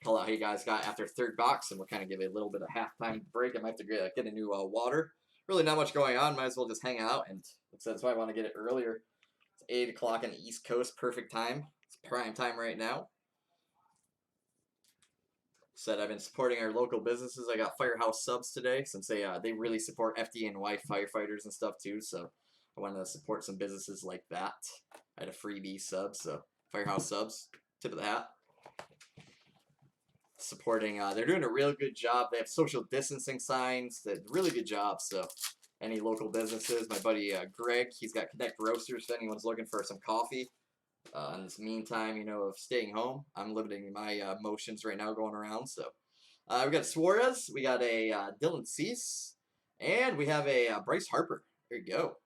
call out how you guys got after 3rd box, and we'll kind of give a little bit of halftime break. I might have to get a new water. Really not much going on. Might as well just hang out, and that's why I want to get it earlier. It's 8 o'clock on the East Coast. Perfect time. It's prime time right now. Said I've been supporting our local businesses. I got Firehouse subs today since they really support FDNY firefighters and stuff too. So I wanted to support some businesses like that. I had a freebie sub, so Firehouse subs, tip of the hat. Supporting, they're doing a real good job. They have social distancing signs. They're really good job. So any local businesses, my buddy Greg, he's got Connect Roasters. If anyone's looking for some coffee. In this meantime, of staying home, I'm limiting my motions right now going around. So we got Suarez, we got a Dylan Cease, and we have a Bryce Harper. There you go.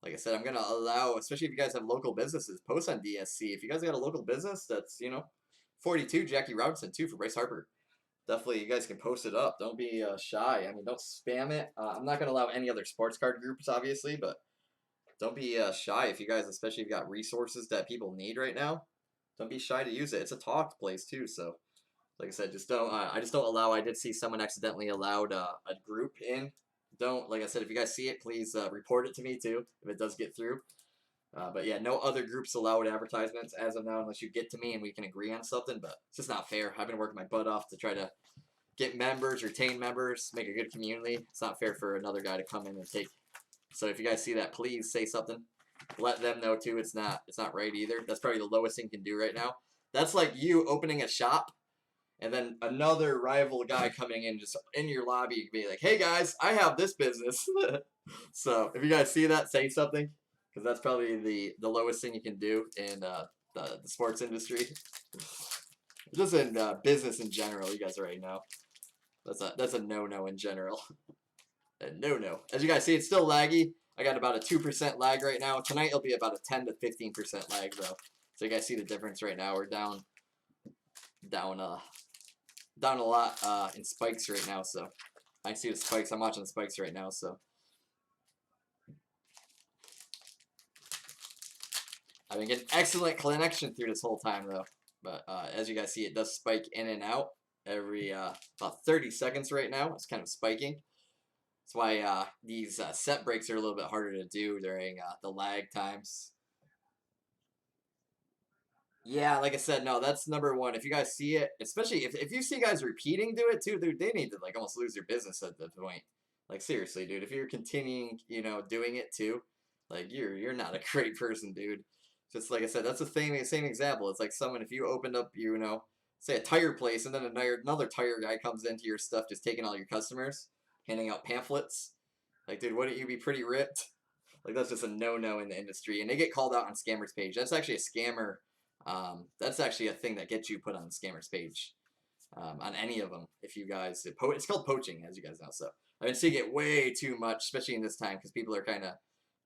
Like I said, I'm gonna allow, especially if you guys have local businesses, post on DSC. If you guys got a local business that's 42, Jackie Robinson too for Bryce Harper. Definitely, you guys can post it up. Don't be shy. I mean, don't spam it. I'm not gonna allow any other sports card groups, obviously, but. Don't be shy if you guys, especially if you got resources that people need right now. Don't be shy to use it. It's a talked place too. So, like I said, just don't. I just don't allow. I did see someone accidentally allowed a group in. Don't, like I said, if you guys see it, please report it to me too if it does get through. But yeah, no other groups allowed advertisements as of now unless you get to me and we can agree on something. But it's just not fair. I've been working my butt off to try to get members, retain members, make a good community. It's not fair for another guy to come in and take. So if you guys see that, please say something. Let them know too. It's not right either. That's probably the lowest thing you can do right now. That's like you opening a shop and then another rival guy coming in just in your lobby being like, "Hey guys, I have this business." So if you guys see that, say something because that's probably the lowest thing you can do in the sports industry. Just in business in general, you guys already know. That's a no-no in general. No. As you guys see, it's still laggy. I got about a 2% lag right now. Tonight it'll be about a 10 to 15% lag though. So you guys see the difference right now. We're down a lot in spikes right now. So I see the spikes. I'm watching the spikes right now. So I've been getting excellent connection through this whole time though. But as you guys see, it does spike in and out every about 30 seconds right now. It's kind of spiking. That's why these set breaks are a little bit harder to do during the lag times. Yeah, like I said, no, that's number one. If you guys see it, especially if you see guys repeating do it too, dude, they need to like almost lose their business at that point. Like seriously, dude, if you're continuing, doing it too, like you're not a great person, dude. Just like I said, that's the same example. It's like someone if you opened up, say a tire place, and then another tire guy comes into your stuff, just taking all your customers. Handing out pamphlets. Like, dude, wouldn't you be pretty ripped? Like, that's just a no-no in the industry. And they get called out on scammers page. That's actually a scammer. That's actually a thing that gets you put on the scammers page. On any of them. If you guys... It's called poaching, as you guys know. So, I've been seeing it way too much, especially in this time, because people are kind of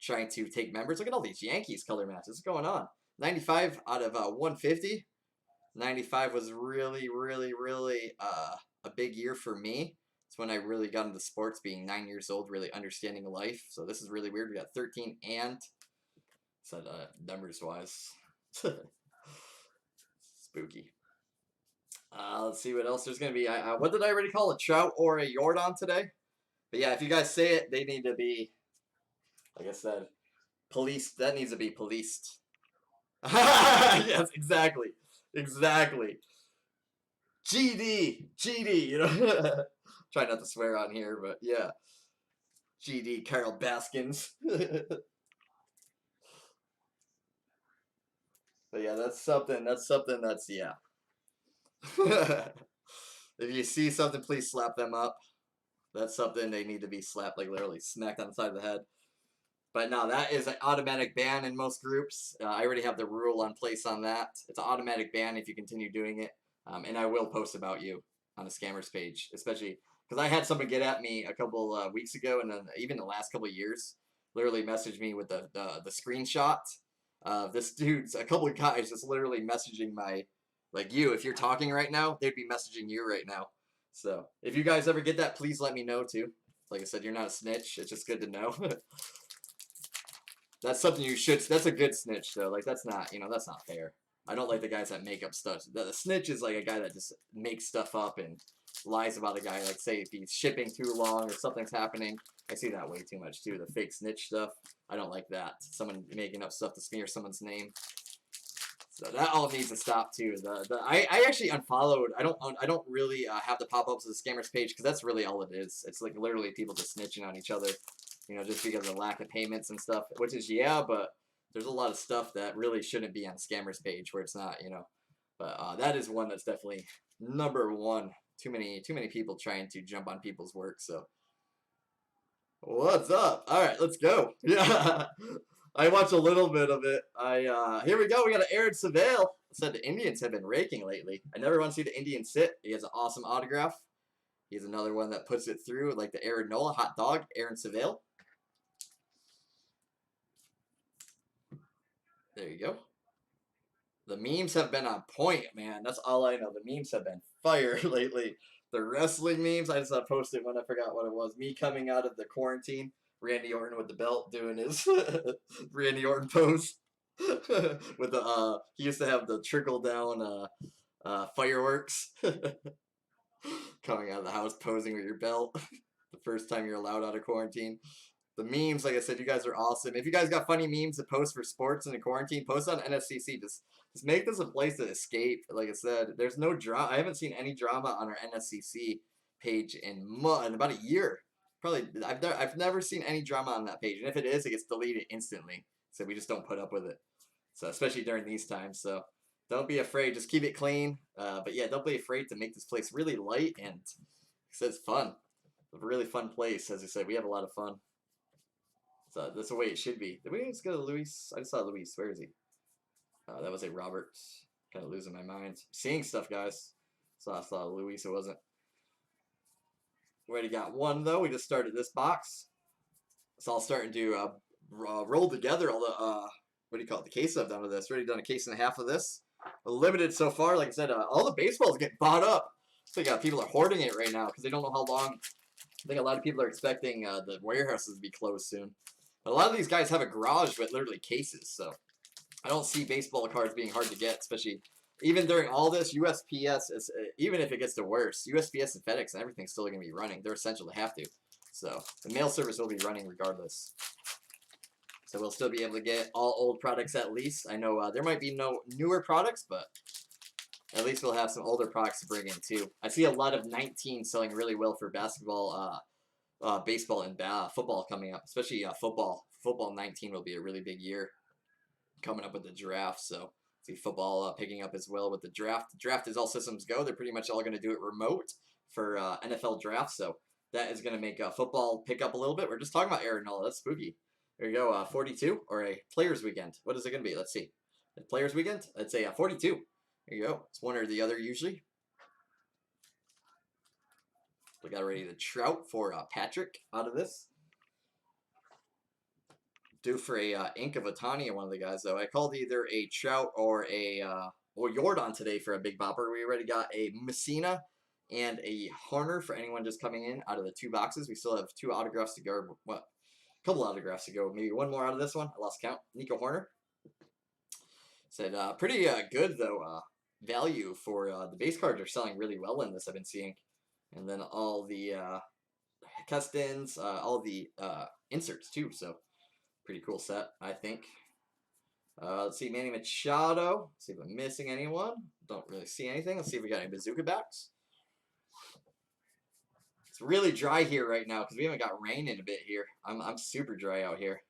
trying to take members. Look at all these Yankees color matches. What's going on? 95 out of 150. 95 was really, really, really a big year for me. It's when I really got into sports, being 9 years old, really understanding life. So this is really weird. We got 13 and said numbers wise. Spooky. Let's see what else there's gonna be. What did I already call a trout or a Jordan today? But yeah, if you guys say it, they need to be, like I said, policed. That needs to be policed. Yes, exactly, exactly. GD, you know. Try not to swear on here, but yeah, GD, Carol Baskins. But yeah, that's something. That's something. That's yeah. If you see something, please slap them up. That's something they need to be slapped, like literally smacked on the side of the head. But no, that is an automatic ban in most groups. I already have the rule on place on that. It's an automatic ban if you continue doing it. And I will post about you on the scammers page, especially because I had someone get at me a couple weeks ago, and then even the last couple of years, literally messaged me with the screenshot of this dude's a couple of guys just literally messaging my like you. If you're talking right now, they'd be messaging you right now. So if you guys ever get that, please let me know too. Like I said, you're not a snitch. It's just good to know. That's something you should. That's a good snitch though. Like that's not, that's not fair. I don't like the guys that make up stuff. The snitch is like a guy that just makes stuff up and lies about a guy. Like say if he's shipping too long or something's happening. I see that way too much too. The fake snitch stuff. I don't like that. Someone making up stuff to smear someone's name. So that all needs to stop too. I actually unfollowed. I don't really have the pop ups of the scammers page because that's really all it is. It's like literally people just snitching on each other, just because of lack of payments and stuff. Which is yeah, but there's a lot of stuff that really shouldn't be on scammers page where it's not. But that is one that's definitely number one. Too many people trying to jump on people's work. So what's up? All right, let's go. Yeah. I watched a little bit of it. Here we go. We got an Aaron Seville. Said the Indians have been raking lately. I never want to see the Indians sit. He has an awesome autograph. He's another one that puts it through, like the Aaron Nola hot dog, Aaron Seville. There you go. The memes have been on point, man. That's all I know. The memes have been fire lately. The wrestling memes, I just posted one. I forgot what it was. Me coming out of the quarantine. Randy Orton with the belt doing his Randy Orton pose. With the he used to have the trickle down fireworks. Coming out of the house posing with your belt. The first time you're allowed out of quarantine. The memes, like I said, you guys are awesome. If you guys got funny memes to post for sports in the quarantine, post on NSCC. Just make this a place to escape. Like I said, there's no drama. I haven't seen any drama on our NSCC page in about a year. Probably, I've never seen any drama on that page. And if it is, it gets deleted instantly. So we just don't put up with it. So especially during these times. So don't be afraid. Just keep it clean. But yeah, don't be afraid to make this place really light and it's fun. A really fun place. As I said, we have a lot of fun. So that's the way it should be. Did we just go to Luis? I just saw Luis. Where is he? That was a Robert. Kind of losing my mind. Seeing stuff, guys. So I saw Luis. It wasn't. We already got one, though. We just started this box. It's all starting to roll together. All the, what do you call it? The case I've done with this. Already done a case and a half of this. Limited so far. Like I said, all the baseballs get bought up. I think people are hoarding it right now because they don't know how long. I think a lot of people are expecting the warehouses to be closed soon. But a lot of these guys have a garage with literally cases, so I don't see baseball cards being hard to get, especially even during all this. USPS, even if it gets to worse, USPS and FedEx and everything's still going to be running. They're essential to have to. So the mail service will be running regardless. So we'll still be able to get all old products at least. I know there might be no newer products, but at least we'll have some older products to bring in too. I see a lot of 19 selling really well for basketball, baseball, and football coming up. Especially football. Football 19 will be a really big year coming up with the draft. So see football picking up as well with the draft. The draft is all systems go. They're pretty much all going to do it remote for NFL draft. So that is going to make football pick up a little bit. We're just talking about Aaron Nola. That's spooky. There you go. 42 or a Players Weekend. What is it going to be? Let's see. A Players Weekend? I'd say 42. There you go. It's one or the other usually. We got ready to Trout for Patrick out of this. Due for a Ink of Otani, one of the guys though. I called either a Trout or a or Jordan today for a big bopper. We already got a Messina and a Horner for anyone just coming in out of the two boxes. We still have two autographs to go. What? A couple autographs to go. Maybe one more out of this one. I lost count. Nico Horner. Said pretty good though. value for the base cards are selling really well in this, I've been seeing. And then all the Custins, all the inserts too. So pretty cool set, I think. Let's see, Manny Machado. Let's see if I'm missing anyone. Don't really see anything. Let's see if we got any bazooka backs. It's really dry here right now because we haven't got rain in a bit here. I'm super dry out here.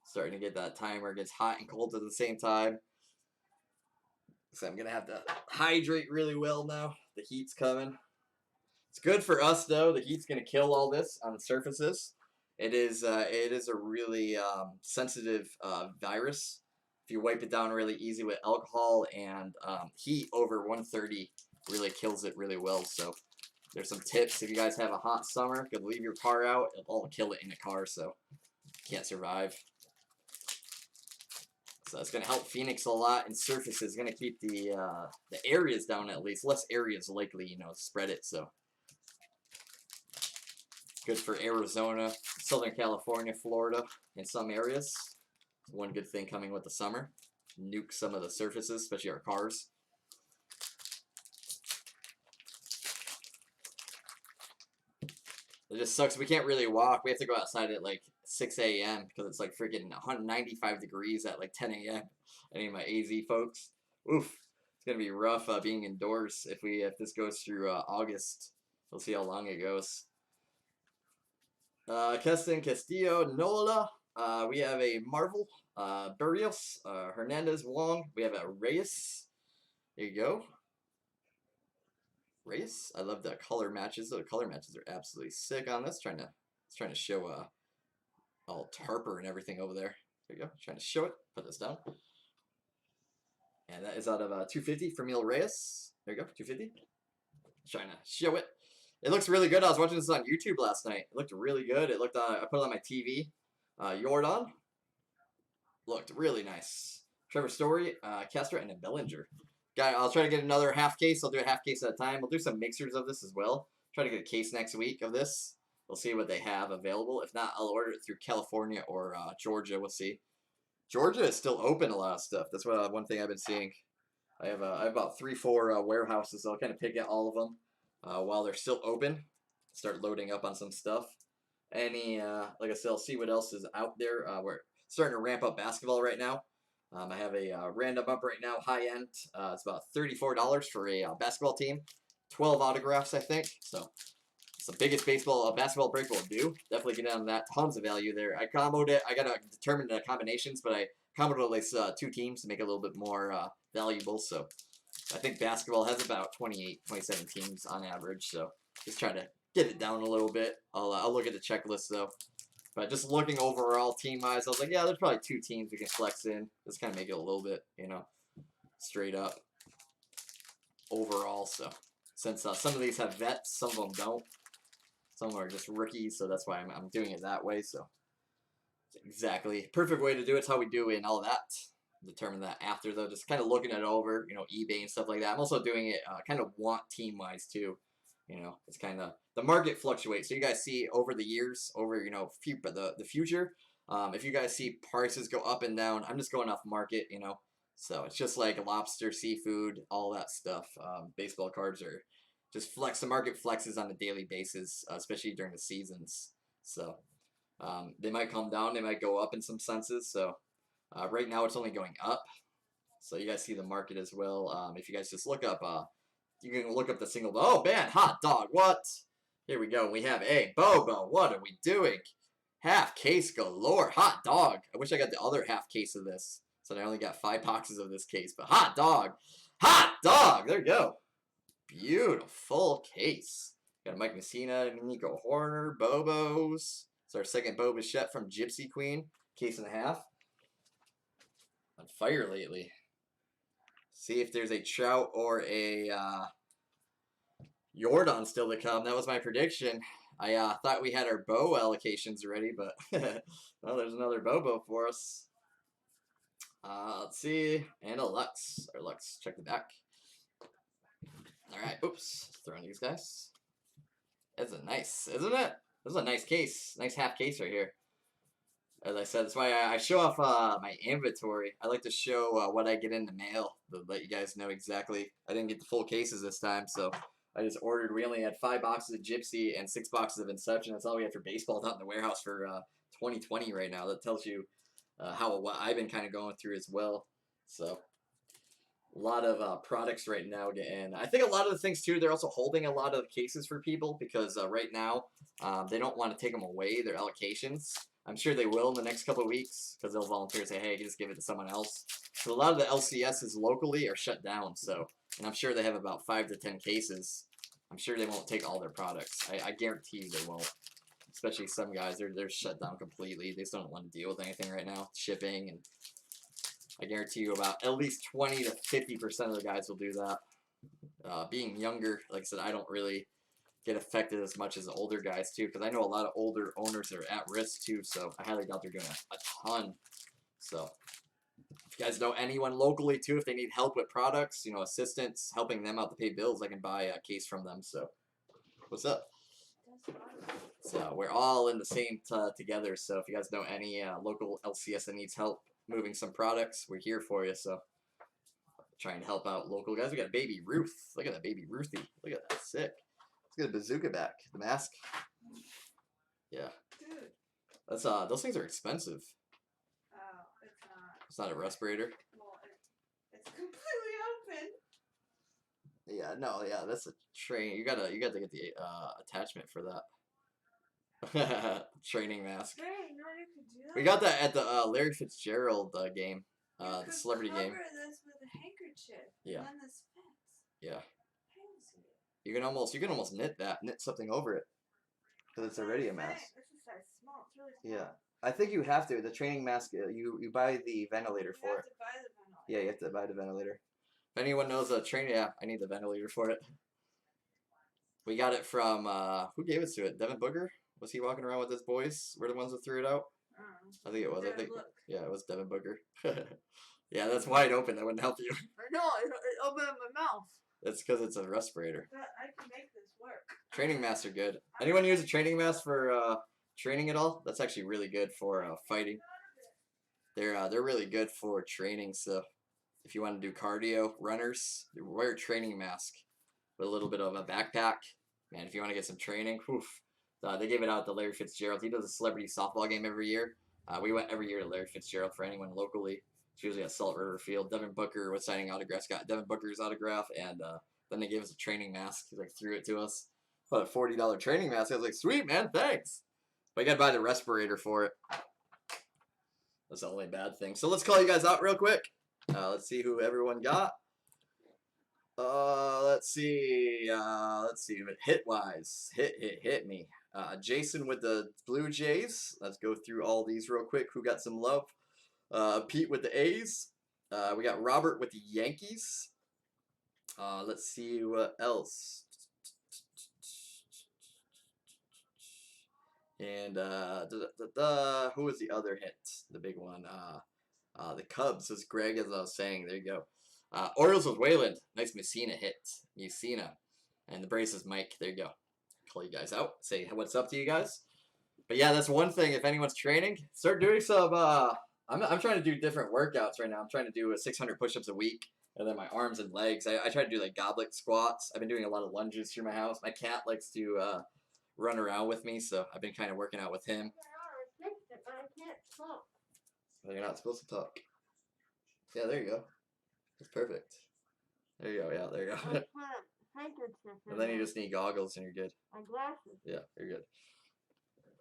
Starting to get that time where it gets hot and cold at the same time. So I'm gonna have to hydrate really well now. The heat's coming. It's good for us though. The heat's gonna kill all this on the surfaces. It is a really sensitive virus. If you wipe it down really easy with alcohol and heat over 130, really kills it really well. So there's some tips. If you guys have a hot summer, you could leave your car out. It'll kill it in the car, so you can't survive. So it's going to help Phoenix a lot, and surface is going to keep the areas down at least. Less areas likely, you know, spread it. So good for Arizona, Southern California, Florida, in some areas. One good thing coming with the summer. Nuke some of the surfaces, especially our cars. It just sucks. We can't really walk. We have to go outside at like 6 a.m. because it's like freaking 195 degrees at like 10 a.m. Any of my AZ folks. Oof. It's going to be rough being indoors if this goes through August. We'll see how long it goes. Keston Castillo, Nola. We have a Marvel. Barrios. Hernandez, Wong. We have a Reyes. There you go. Race. I love the color matches. The color matches are absolutely sick on this. Trying to show all Tarper and everything over there. There you go. Trying to show it. Put this down. And that is out of 250 for Mil Reyes. There you go. 250. Trying to show it. It looks really good. I was watching this on YouTube last night. It looked really good. It looked I put it on my TV. Jordan looked really nice. Trevor Story, Castro, and a Bellinger. I'll try to get another half case. I'll do a half case at a time. We'll do some mixers of this as well. Try to get a case next week of this. We'll see what they have available. If not, I'll order it through California or Georgia. We'll see. Georgia is still open a lot of stuff. That's what one thing I've been seeing. I have about 3-4 warehouses. So I'll kind of pick at all of them while they're still open. Start loading up on some stuff. Like I said, I'll see what else is out there. We're starting to ramp up basketball right now. I have a random up right now, high end. It's about $34 for a basketball team. 12 autographs, I think. So it's the biggest basketball break we'll do. Definitely get on that. Tons of value there. I comboed it. I got to determine the combinations, but I comboed at least 2 teams to make it a little bit more valuable. So I think basketball has about 28, 27 teams on average. So just try to get it down a little bit. I'll look at the checklist though. But just looking overall team-wise, I was like, yeah, there's probably 2 teams we can flex in. Just kind of make it a little bit, you know, straight up overall. So since some of these have vets, some of them don't. Some are just rookies, so that's why I'm doing it that way. So exactly. Perfect way to do it. It's how we do in all that. Determine that after, though. Just kind of looking it over, you know, eBay and stuff like that. I'm also doing it kind of want team-wise, too. You know, it's kind of, the market fluctuates. So you guys see over the years, over, you know, the future, if you guys see prices go up and down, I'm just going off market, you know. So it's just like lobster, seafood, all that stuff. Baseball cards are just the market flexes on a daily basis, especially during the seasons. So they might come down, they might go up in some senses. So right now it's only going up. So you guys see the market as well. If you guys just look up, you can look up the single. Oh man, hot dog! What? Here we go. We have a Bobo. What are we doing? Half case galore. Hot dog. I wish I got the other half case of this, so I only got 5 boxes of this case. But hot dog, hot dog. There you go. Beautiful case. Got a Mike Messina, Nico Horner, Bobos. It's our second Bo Bichette from Gypsy Queen. Case and a half. On fire lately. See if there's a Trout or a Jordan still to come. That was my prediction. I thought we had our Bo allocations ready, but well, there's another Bobo for us. Let's see. And a Lux. Or Lux. Check the back. All right. Oops. Throwing these guys. That's a nice, isn't it? This is a nice case. Nice half case right here. As I said, that's why I show off my inventory. I like to show what I get in the mail to let you guys know exactly. I didn't get the full cases this time, so I just ordered. We only had 5 boxes of Gypsy and 6 boxes of Inception. That's all we had for baseball. It's out in the warehouse for 2020 right now. That tells you what I've been kind of going through as well. So a lot of products right now getting. I think a lot of the things too. They're also holding a lot of the cases for people because right now they don't want to take them away. Their allocations. I'm sure they will in the next couple of weeks because they'll volunteer and say, hey, just give it to someone else. So a lot of the LCSs locally are shut down. So, and I'm sure they have about 5 to 10 cases. I'm sure they won't take all their products. I guarantee you they won't. Especially some guys, they're shut down completely. They just don't want to deal with anything right now. Shipping, and I guarantee you about at least 20 to 50% of the guys will do that. Being younger, like I said, I don't really get affected as much as the older guys too, because I know a lot of older owners are at risk too. So I highly doubt they're doing a ton. So if you guys know anyone locally too, if they need help with products, you know, assistance, helping them out to pay bills, I can buy a case from them. So what's up? So we're all in the same together. So if you guys know any local LCS that needs help moving some products, we're here for you. So trying to help out local guys. We got baby Ruth. Look at that baby Ruthie. Look at that. Sick. Let's get a bazooka back. The mask. Yeah. Dude. That's those things are expensive. Oh, it's not. It's not a respirator. Well, it's completely open. Yeah, no, yeah, that's a train. You gotta get the attachment for that. Training mask. Dang, no, you could do that. We got that at the Larry Fitzgerald game, the celebrity game. Cover this with a handkerchief. Yeah. And then this fits. Yeah. Fancy. You can almost knit something over it, because it's already a mask. This is size small. It's really small. Yeah, I think you have to. The training mask, you buy the ventilator for it. You have to buy the ventilator. Yeah, you have to buy the ventilator. If anyone knows a training, yeah, I need the ventilator for it. We got it from who gave it to it? Devin Booker? Was he walking around with his boys? We're the ones that threw it out. I think it was. Yeah, it was Devin Booker. Yeah, that's wide open. That wouldn't help you. No, it opened my mouth. That's because it's a respirator. I can make this work. Training masks are good. Anyone use a training mask for training at all? That's actually really good for fighting. They're really good for training. So if you want to do cardio, runners, wear a training mask with a little bit of a backpack. Man, if you want to get some training, oof. They gave it out to Larry Fitzgerald. He does a celebrity softball game every year. We went every year to Larry Fitzgerald for anyone locally. It's usually at Salt River Field. Devin Booker was signing autographs. Got Devin Booker's autograph, and then they gave us a training mask. He like threw it to us. About a $40 training mask. I was like, sweet man, thanks. But you gotta buy the respirator for it. That's the only bad thing. So let's call you guys out real quick. Let's see who everyone got. Let's see. Hit wise, hit me. Jason with the Blue Jays. Let's go through all these real quick. Who got some love? Pete with the A's. We got Robert with the Yankees. Let's see what else. And who was the other hit? The big one. The Cubs was Greg, as I was saying. There you go. Orioles with Wayland. Nice Messina hit. Messina. And the Braves is Mike. There you go. Call you guys out. Say what's up to you guys. But yeah, that's one thing. If anyone's training, start doing some. I'm trying to do different workouts right now. I'm trying to do 600 push-ups a week, and then my arms and legs. I try to do like goblet squats. I've been doing a lot of lunges through my house. My cat likes to run around with me, so I've been kind of working out with him. I can't talk. Well, you're not supposed to talk. Yeah, there you go. That's perfect. There you go. Yeah, there you go. And then you just need goggles and you're good. My glasses. Yeah, you're good.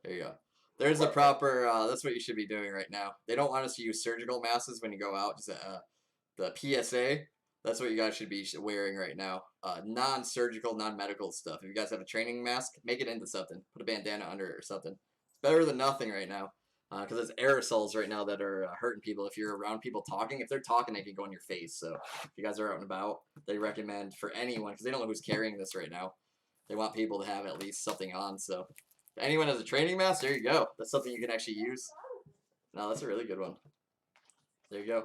There you go. There's the proper, that's what you should be doing right now. They don't want us to use surgical masks when you go out. Just the PSA, that's what you guys should be wearing right now. Non-surgical, non-medical stuff. If you guys have a training mask, make it into something. Put a bandana under it or something. It's better than nothing right now. Because it's aerosols right now that are hurting people. If you're around people talking, if they're talking, they can go in your face. So if you guys are out and about, they recommend for anyone, because they don't know who's carrying this right now. They want people to have at least something on. So if anyone has a training mask, there you go. That's something you can actually use. No, that's a really good one. There you go.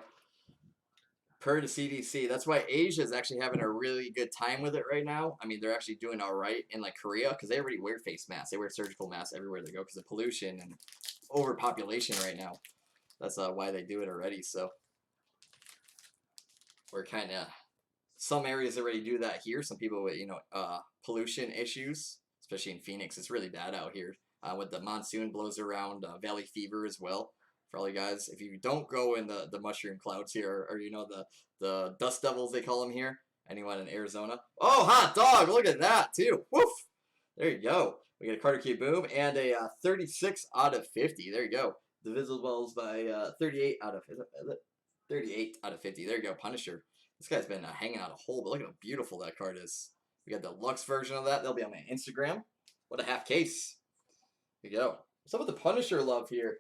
Per the CDC, that's why Asia is actually having a really good time with it right now. I mean, they're actually doing all right in like Korea because they already wear face masks. They wear surgical masks everywhere they go because of pollution and overpopulation right now. That's why they do it already. So we're kind of, some areas already do that here. Some people with, pollution issues, especially in Phoenix. It's really bad out here. With the monsoon blows around, valley fever as well. For all you guys, if you don't go in the mushroom clouds here, or the dust devils they call them here, anyone in Arizona. Oh, hot dog! Look at that too. Woof! There you go. We get a Carter Key Boom and a 36 out of 50. There you go. Divisibles by 38 out of 38 out of 50. There you go. Punisher. This guy's been hanging out a hole, but look at how beautiful that card is. We got the Lux version of that. They'll be on my Instagram. What a half case. There you go. What's up with the Punisher love here?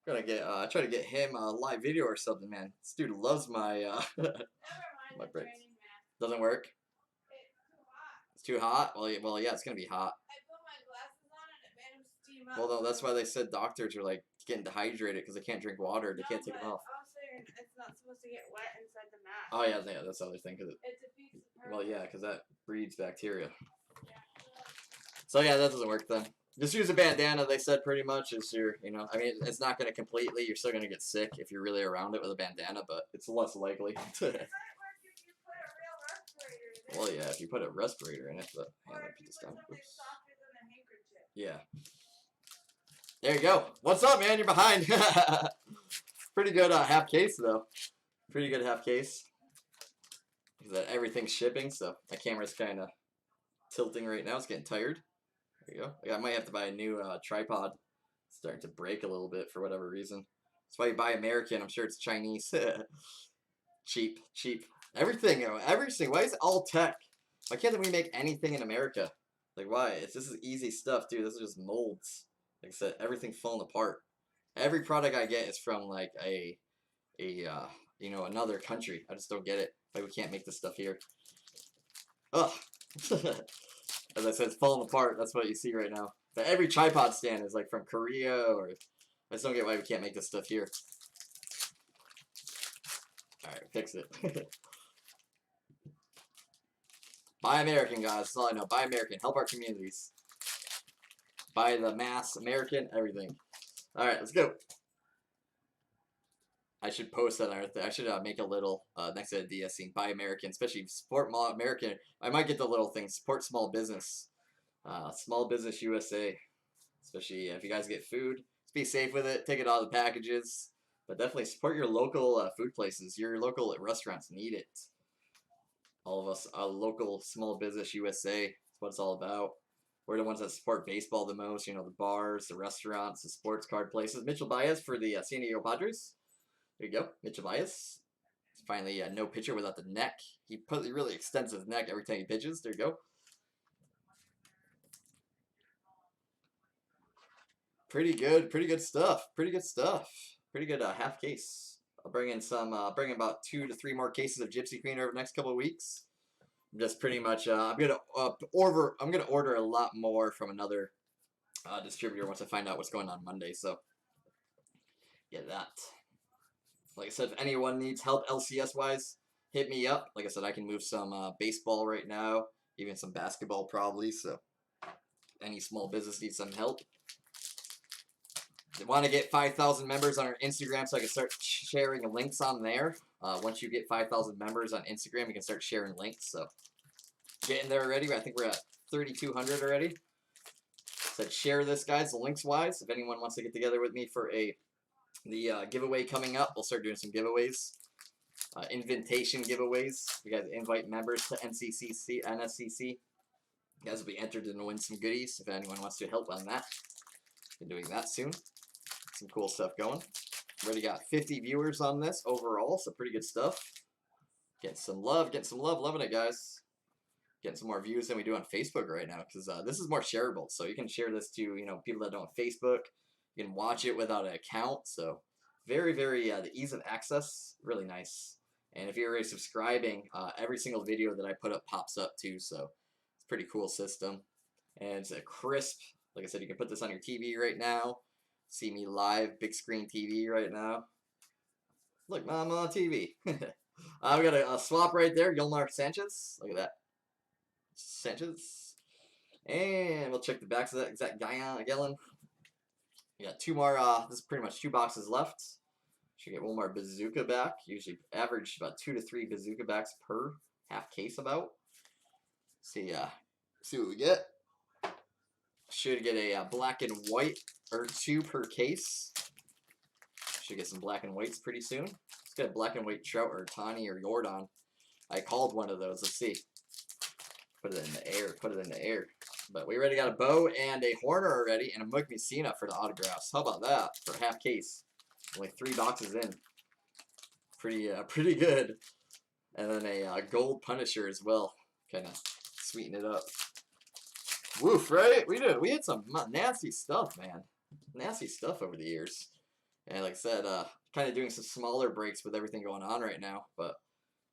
Gonna get try to get him a live video or something, man. This dude loves my my breaks. Doesn't work. It's too hot. Well, yeah, it's gonna be hot. I put my glasses on and it made him steam up. Well, no, that's why they said doctors are like getting dehydrated because they can't drink water. They can't take them off. Also, it's not supposed to get wet inside the mask. Oh yeah, that's the other thing. Cause It's a piece of well, yeah, because that breeds bacteria. Yeah. So yeah, that doesn't work then. Just use a bandana, they said, pretty much. Is your, I mean, it's not going to completely, you're still going to get sick if you're really around it with a bandana, but it's less likely. Well, yeah, if you put a respirator in it, but yeah, let me put this down. Oops. Yeah. There you go. What's up, man? You're behind. Pretty good half case, though. Pretty good half case. Because everything's shipping, so my camera's kind of tilting right now. It's getting tired. There you go. I might have to buy a new tripod. It's starting to break a little bit for whatever reason. That's why you buy American. I'm sure it's Chinese. Cheap. Everything. Everything. Why is it all tech? Why can't we make anything in America? Like, why? This is easy stuff, dude. This is just molds. Like I said, everything's falling apart. Every product I get is from like another country. I just don't get it. Like, we can't make this stuff here. Ugh. As I said, it's falling apart. That's what you see right now. But every tripod stand is like from Korea, or I just don't get why we can't make this stuff here. Alright, fix it. Buy American, guys. That's all I know. Buy American. Help our communities. Buy the mass American, everything. Alright, let's go. I should post that on our thing. I should make a little next to the DS scene. Buy American, especially support American. I might get the little thing. Support small business. Small business USA. Especially if you guys get food. Just be safe with it. Take it out of the packages. But definitely support your local food places. Your local restaurants need it. All of us, local small business USA. That's what it's all about. We're the ones that support baseball the most. The bars, the restaurants, the sports card places. Mitchell Baez for the San Diego Padres. There you go, Mitchell Baez. Finally, no pitcher without the neck. He really extends his neck every time he pitches. There you go. Pretty good stuff. Pretty good half case. I'll bring in bring about 2 to 3 more cases of Gypsy Queen over the next couple of weeks. Just pretty much, I'm gonna order a lot more from another distributor once I find out what's going on Monday. So, get that. Like I said, if anyone needs help LCS-wise, hit me up. Like I said, I can move some baseball right now, even some basketball probably, so any small business needs some help. They want to get 5,000 members on our Instagram so I can start sharing links on there. Once you get 5,000 members on Instagram, you can start sharing links, so get in there already. I think we're at 3,200 already. Said share this, guys, the links-wise. If anyone wants to get together with me for the giveaway coming up, we'll start doing some giveaways, invitation giveaways. You guys invite members to NSCC. You guys will be entered to win some goodies if anyone wants to help on that. Been doing that soon. Some cool stuff going. Already got 50 viewers on this overall, so pretty good stuff. Getting some love, loving it, guys. Getting some more views than we do on Facebook right now, because this is more shareable. So you can share this to people that don't have Facebook. You can watch it without an account, so very, the ease of access, really nice. And if you're already subscribing, every single video that I put up pops up too, so it's a pretty cool system. And it's a crisp, like I said, you can put this on your TV right now. See me live, big screen TV right now. Look, I'm on TV. We got a swap right there, Yolmar Sanchez. Look at that. Sanchez. And we'll check the backs of that exact Gallon. We got two more. This is pretty much 2 boxes left. Should get one more bazooka back. Usually average about 2 to 3 bazooka backs per half case about. See what we get. Should get a black and white or 2 per case. Should get some black and whites pretty soon. Let's get a black and white Trout or Tani or Jordan. I called one of those. Let's see. Put it in the air. Put it in the air. But we already got a Bo and a Horner already, and a Mike Messina for the autographs. How about that for half case? Only 3 boxes in. Pretty good. And then a gold Punisher as well. Kind of sweeten it up. Woof, right? We had some nasty stuff, man. Nasty stuff over the years. And like I said, kind of doing some smaller breaks with everything going on right now. But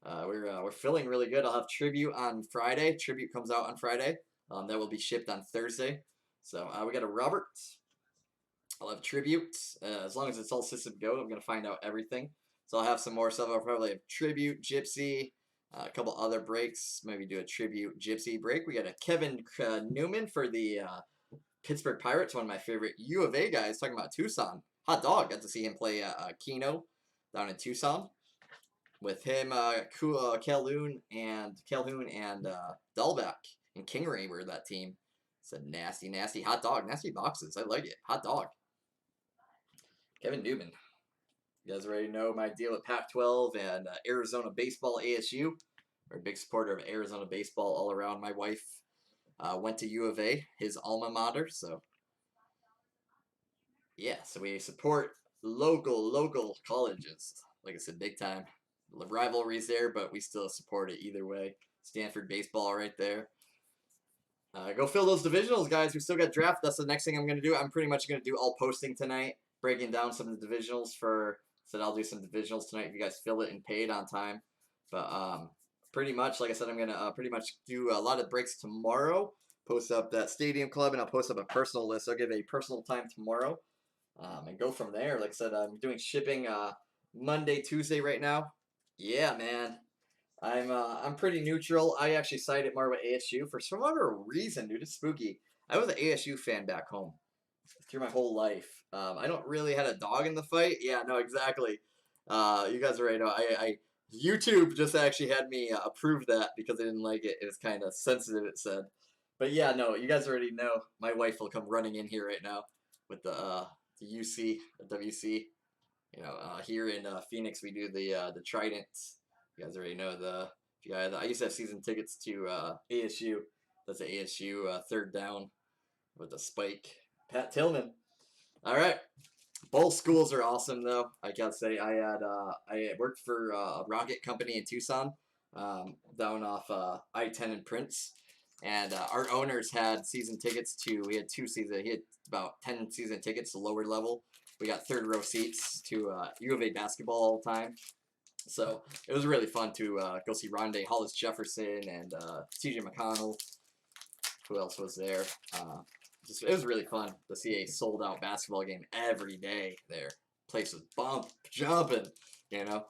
we're feeling really good. I'll have Tribute on Friday. Tribute comes out on Friday. That will be shipped on Thursday. So we got a Robert. I'll have Tribute. As long as it's all system go, I'm going to find out everything. So I'll have some more stuff. I'll probably have Tribute, Gypsy, a couple other breaks. Maybe do a Tribute Gypsy break. We got a Kevin Newman for the Pittsburgh Pirates, one of my favorite U of A guys, talking about Tucson. Hot dog. Got to see him play Keno down in Tucson. With him, Calhoun and Dahlbeck and Kingery were that team. It's a nasty, nasty hot dog. Nasty boxes. I like it. Hot dog. Kevin Newman. You guys already know my deal with Pac-12 and Arizona baseball, ASU. I'm a big supporter of Arizona baseball all around. My wife went to U of A, his alma mater. So, yeah, so we support local colleges. Like I said, big time. The rivalries there, but we still support it either way. Stanford baseball right there. Go fill those divisionals, guys. We still got draft. That's the next thing I'm going to do. I'm pretty much going to do all posting tonight, breaking down some of the divisionals for. So I'll do some divisionals tonight if you guys fill it and pay it on time. But pretty much, like I said, I'm going to pretty much do a lot of breaks tomorrow. Post up that Stadium Club, and I'll post up a personal list. I'll give a personal time tomorrow and go from there. Like I said, I'm doing shipping Monday, Tuesday right now. Yeah, man. I'm pretty neutral. I actually sided more with ASU for some other reason, dude. It's spooky. I was an ASU fan back home through my whole life. I don't really had a dog in the fight. Yeah, no, exactly. You guys already know. I YouTube just actually had me approve that because I didn't like it. It was kind of sensitive, it said. But yeah, no, you guys already know. My wife will come running in here right now with the UC, the WC. You know, here in Phoenix, we do the Trident. You guys already know I used to have season tickets to ASU. That's the ASU third down with the spike. Pat Tillman. All right. Both schools are awesome, though. I gotta say, I worked for a rocket company in Tucson, down off I-10 and Prince, and our owners had season tickets to. We had 2 seasons. He had about 10 season tickets to lower level. We got third row seats to U of A basketball all the time. So it was really fun to go see Rondé Hollis Jefferson and TJ McConnell. Who else was there? It was really fun to see a sold out basketball game every day there. Place was jumping, you know.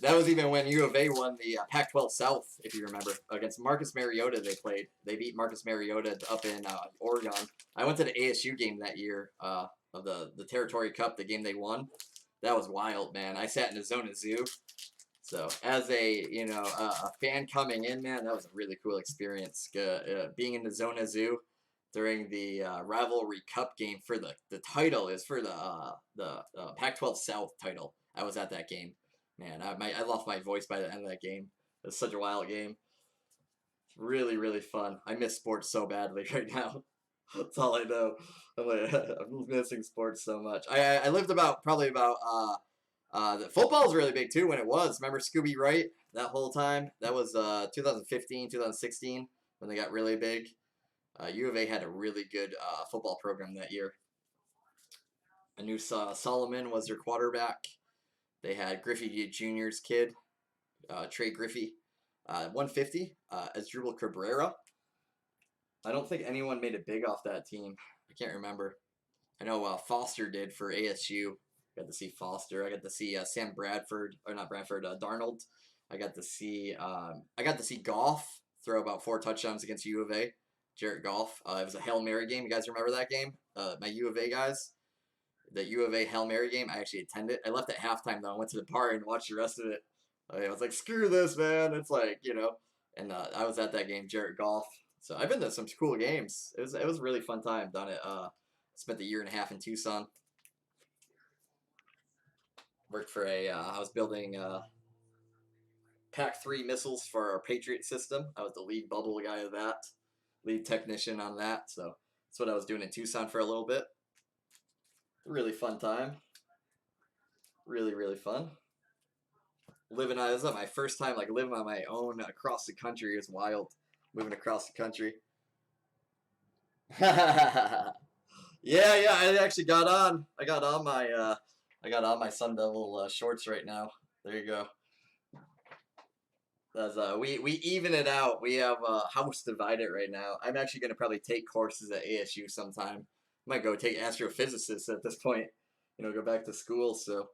That was even when U of A won the Pac-12 South, if you remember, against Marcus Mariota. They played. They beat Marcus Mariota up in Oregon. I went to the ASU game that year of the Territory Cup, the game they won. That was wild, man. I sat in the Zona Zoo. So as a fan coming in, man, that was a really cool experience. Being in the Zona Zoo during the rivalry cup game for the title is for the Pac-12 South title. I was at that game. Man, I lost my voice by the end of that game. It was such a wild game. Really, really fun. I miss sports so badly right now. That's all I know. I'm missing sports so much. I lived probably about the football was really big too when it was. Remember Scooby Wright that whole time? That was 2015, 2016 when they got really big. U of A had a really good football program that year. I knew Solomon was their quarterback. They had Griffey Jr.'s kid, Trey Griffey, 150 as Dribble Cabrera. I don't think anyone made it big off that team. I can't remember. I know Foster did for ASU. Got to see Foster. I got to see Sam Bradford, or not Bradford, Darnold. I got to see Goff throw about 4 touchdowns against U of A. Jared Goff. It was a Hail Mary game. You guys remember that game? My U of A guys. the U of A Hail Mary game. I actually attended. I left at halftime though. I went to the bar and watched the rest of it. I was like, screw this, man. It's like, you know. And I was at that game, Jarrett Golf. So I've been to some cool games. It was a really fun time down at spent the year and a half in Tucson. Worked for I was building Pac-3 missiles for our Patriot system. I was the lead bubble guy of that, lead technician on that. So that's what I was doing in Tucson for a little bit. Really fun time. Really, really fun. Living on, this is my first time like living on my own across the country. It's wild, moving across the country. Yeah, yeah. I actually got on. I got on my Sun Devil shorts right now. There you go. That's we even it out. We have house divided right now. I'm actually gonna probably take courses at ASU sometime. Might go take astrophysicists at this point. You know, go back to school. So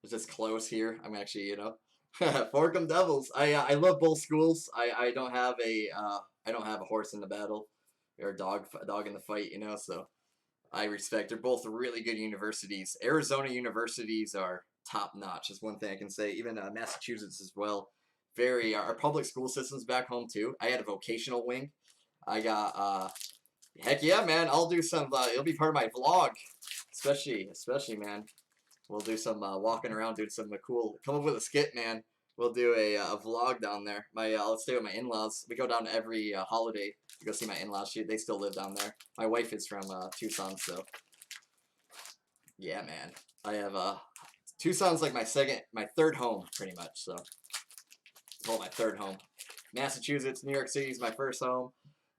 it's just close here. I'm actually, you know, Forkum Devils. I love both schools. I don't have a horse in the battle or a dog in the fight. You know, so I respect. They're both really good universities. Arizona universities are top notch. Is one thing I can say. Even Massachusetts as well. Very our public school systems back home too. I had a vocational wing. I got heck yeah, man. I'll do some. It'll be part of my vlog, especially man. We'll do some walking around, doing some cool. Come up with a skit, man. We'll do a vlog down there. Let's stay with my in-laws. We go down every holiday to go see my in-laws. They still live down there. My wife is from Tucson, so yeah, man. I have Tucson's like my third home, pretty much. So, well, my third home. Massachusetts, New York City is my first home.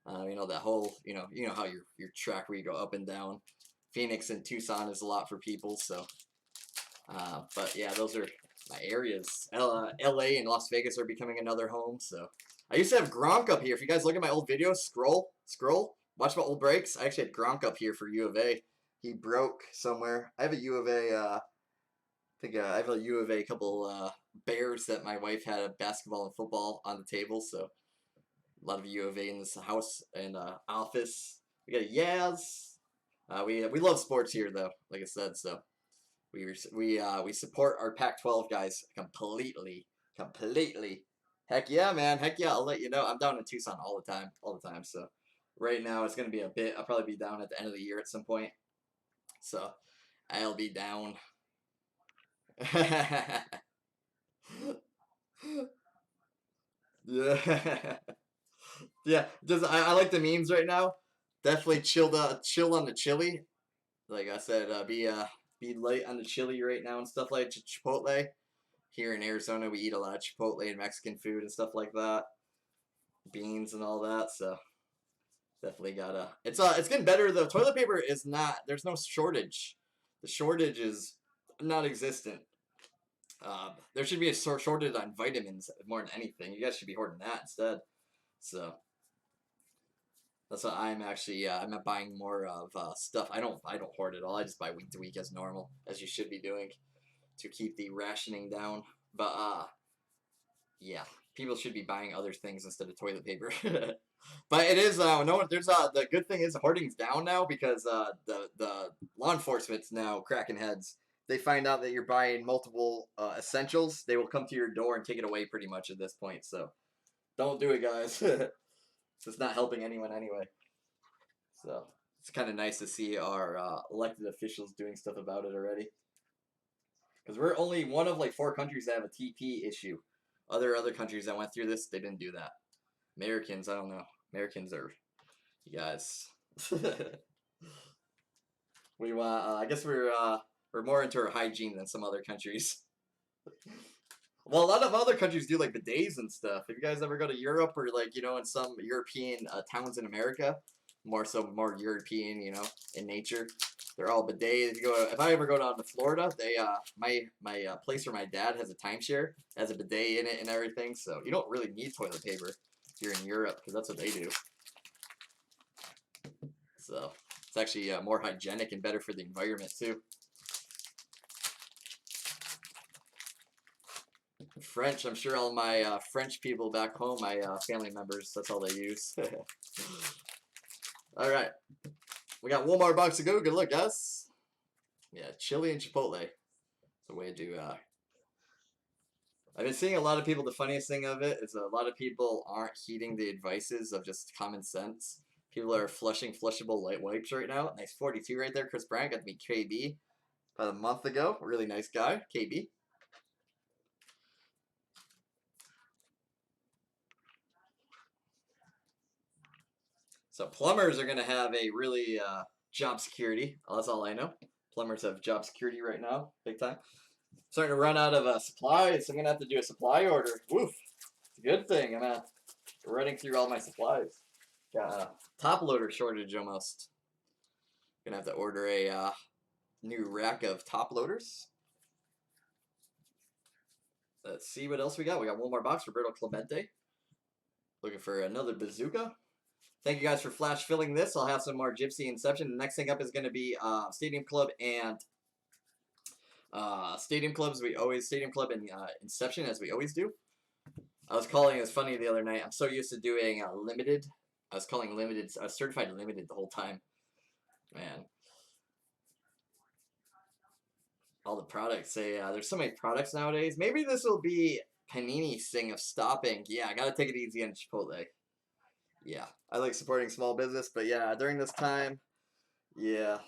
You know that whole, you know how your track where you go up and down. Phoenix and Tucson is a lot for people, so. But yeah, those are my areas. LA and Las Vegas are becoming another home. So I used to have Gronk up here. If you guys look at my old videos, scroll, watch my old breaks. I actually had Gronk up here for U of A. He broke somewhere. I have a U of A. I think I have a U of A couple Bears that my wife had a basketball and football on the table. So a lot of U of A in this house and office. We got a Yaz. We love sports here though. Like I said, so. We support our Pac-12 guys completely. Heck yeah, man. Heck yeah. I'll let you know. I'm down in Tucson all the time. So right now it's gonna be a bit. I'll probably be down at the end of the year at some point. So I'll be down. Yeah. Yeah. Just I like the memes right now. Definitely chill on the chili. Like I said, be light on the chili right now and stuff like Chipotle. Here in Arizona, we eat a lot of Chipotle and Mexican food and stuff like that, beans and all that. So definitely gotta. It's getting better though. Toilet paper is not. There's no shortage. The shortage is non-existent. There should be a shortage on vitamins more than anything. You guys should be hoarding that instead. So that's what I'm actually. I'm not buying more of stuff. I don't hoard it all. I just buy week to week as normal, as you should be doing, to keep the rationing down. But yeah, people should be buying other things instead of toilet paper. But it is no. There's the good thing is hoarding's down now because the law enforcement's now cracking heads. They find out that you're buying multiple essentials, they will come to your door and take it away pretty much at this point. So don't do it, guys. It's not helping anyone anyway. So it's kind of nice to see our elected officials doing stuff about it already. Because we're only one of like 4 countries that have a TP issue. Other countries that went through this, they didn't do that. Americans, I don't know. Americans are, you guys. We want. I guess we're more into our hygiene than some other countries. Well, a lot of other countries do like bidets and stuff. If you guys ever go to Europe or like in some European towns in America, more European, in nature, they're all bidets. If I ever go down to Florida, they my place where my dad has a timeshare has a bidet in it and everything. So you don't really need toilet paper if you're in Europe because that's what they do. So it's actually more hygienic and better for the environment too. French, I'm sure all my French people back home, my family members, that's all they use. All right, we got one more box to go. Good luck, guys. Yeah, chili and chipotle. It's a way to. I've been seeing a lot of people. The funniest thing of it is a lot of people aren't heeding the advices of just common sense. People are flushing flushable light wipes right now. Nice 42 right there. Chris Bryant got to meet KB about a month ago. Really nice guy, KB. So plumbers are going to have a really job security. That's all I know. Plumbers have job security right now, big time. Starting to run out of supplies, so I'm going to have to do a supply order. Woof. It's a good thing. I'm running through all my supplies. Got a top loader shortage almost. Gonna have to order a new rack of top loaders. Let's see what else we got. We got one more box, Roberto Clemente. Looking for another bazooka. Thank you guys for flash filling this. I'll have some more Gypsy Inception. The next thing up is going to be Stadium Club and Stadium Club and Inception as we always do. I was calling it was funny the other night. I'm so used to doing limited. I was calling limited. I was certified limited the whole time. Man, all the products say there's so many products nowadays. Maybe this will be Panini's thing of stopping. Yeah, I gotta take it easy on Chipotle. Yeah, I like supporting small business, but yeah, during this time, yeah,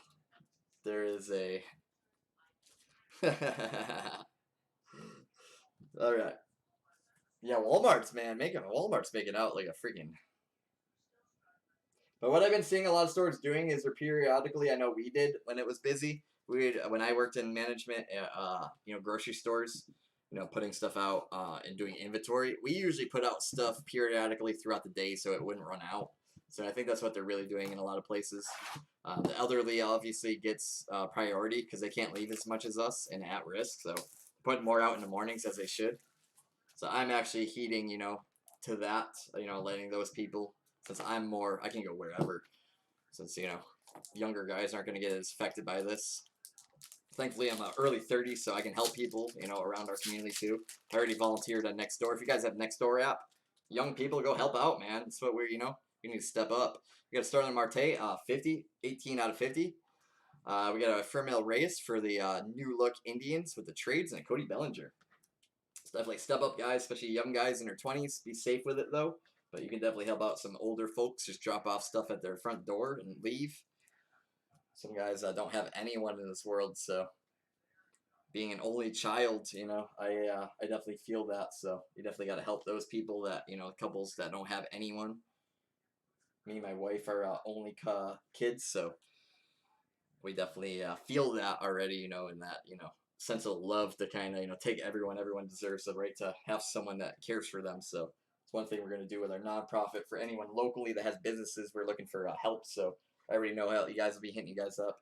there is a. All right. Yeah, Walmart's making out like a freaking. But what I've been seeing a lot of stores doing is they're periodically. I know we did when it was busy. When I worked in management, grocery stores, putting stuff out and doing inventory. We usually put out stuff periodically throughout the day so it wouldn't run out. So I think that's what they're really doing in a lot of places. The elderly obviously gets priority because they can't leave as much as us and at risk. So putting more out in the mornings as they should. So I'm actually heeding, to that, letting those people, since I can go wherever. Since, younger guys aren't going to get as affected by this. Thankfully, I'm early 30s, so I can help people, around our community too. I already volunteered on Nextdoor. If you guys have Nextdoor app, young people go help out, man. That's what we need to step up. We got Starling Marte, 50, 18 out of 50. We got a Fermil Reyes for the New Look Indians with the trades and a Cody Bellinger. So definitely step up, guys, especially young guys in their 20s. Be safe with it, though. But you can definitely help out some older folks. Just drop off stuff at their front door and leave. Some guys don't have anyone in this world, so being an only child, I definitely feel that. So you definitely got to help those people that couples that don't have anyone. Me and my wife are only kids, so we definitely feel that already, in that sense of love to kind of take everyone. Everyone deserves the right to have someone that cares for them. So it's one thing we're going to do with our nonprofit for anyone locally that has businesses. We're looking for help, so I already know how you guys will be hitting you guys up.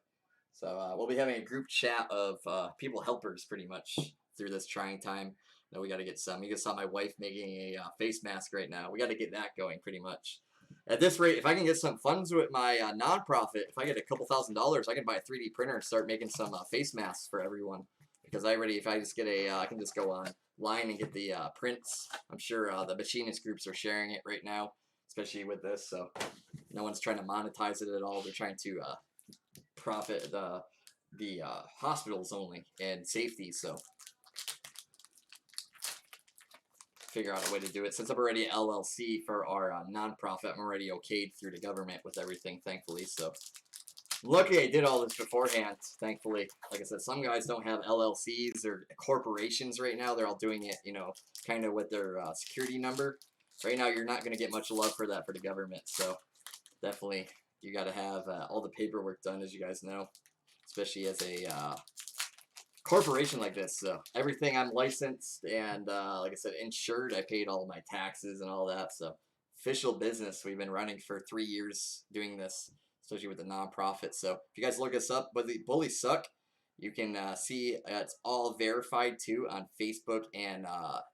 So we'll be having a group chat of people helpers pretty much through this trying time. Now we got to get some. You just saw my wife making a face mask right now. We got to get that going pretty much. At this rate, if I can get some funds with my nonprofit, if I get a couple $1,000s, I can buy a 3D printer and start making some face masks for everyone. Because if I just get I can just go online and get the prints. I'm sure the machinist groups are sharing it right now, especially with this. So no one's trying to monetize it at all. They're trying to profit the hospitals only and safety. So figure out a way to do it. Since I'm already LLC for our nonprofit, I'm already okayed through the government with everything, thankfully. So lucky I did all this beforehand, thankfully. Like I said, some guys don't have LLCs or corporations right now. They're all doing it, kind of with their security number. Right now, you're not going to get much love for that for the government. So definitely, you got to have all the paperwork done, as you guys know, especially as a corporation like this. So everything, I'm licensed and, like I said, insured. I paid all my taxes and all that. So official business. We've been running for 3 years doing this, especially with the nonprofit. So if you guys look us up, Bullies Suck, you can see it's all verified too on Facebook. And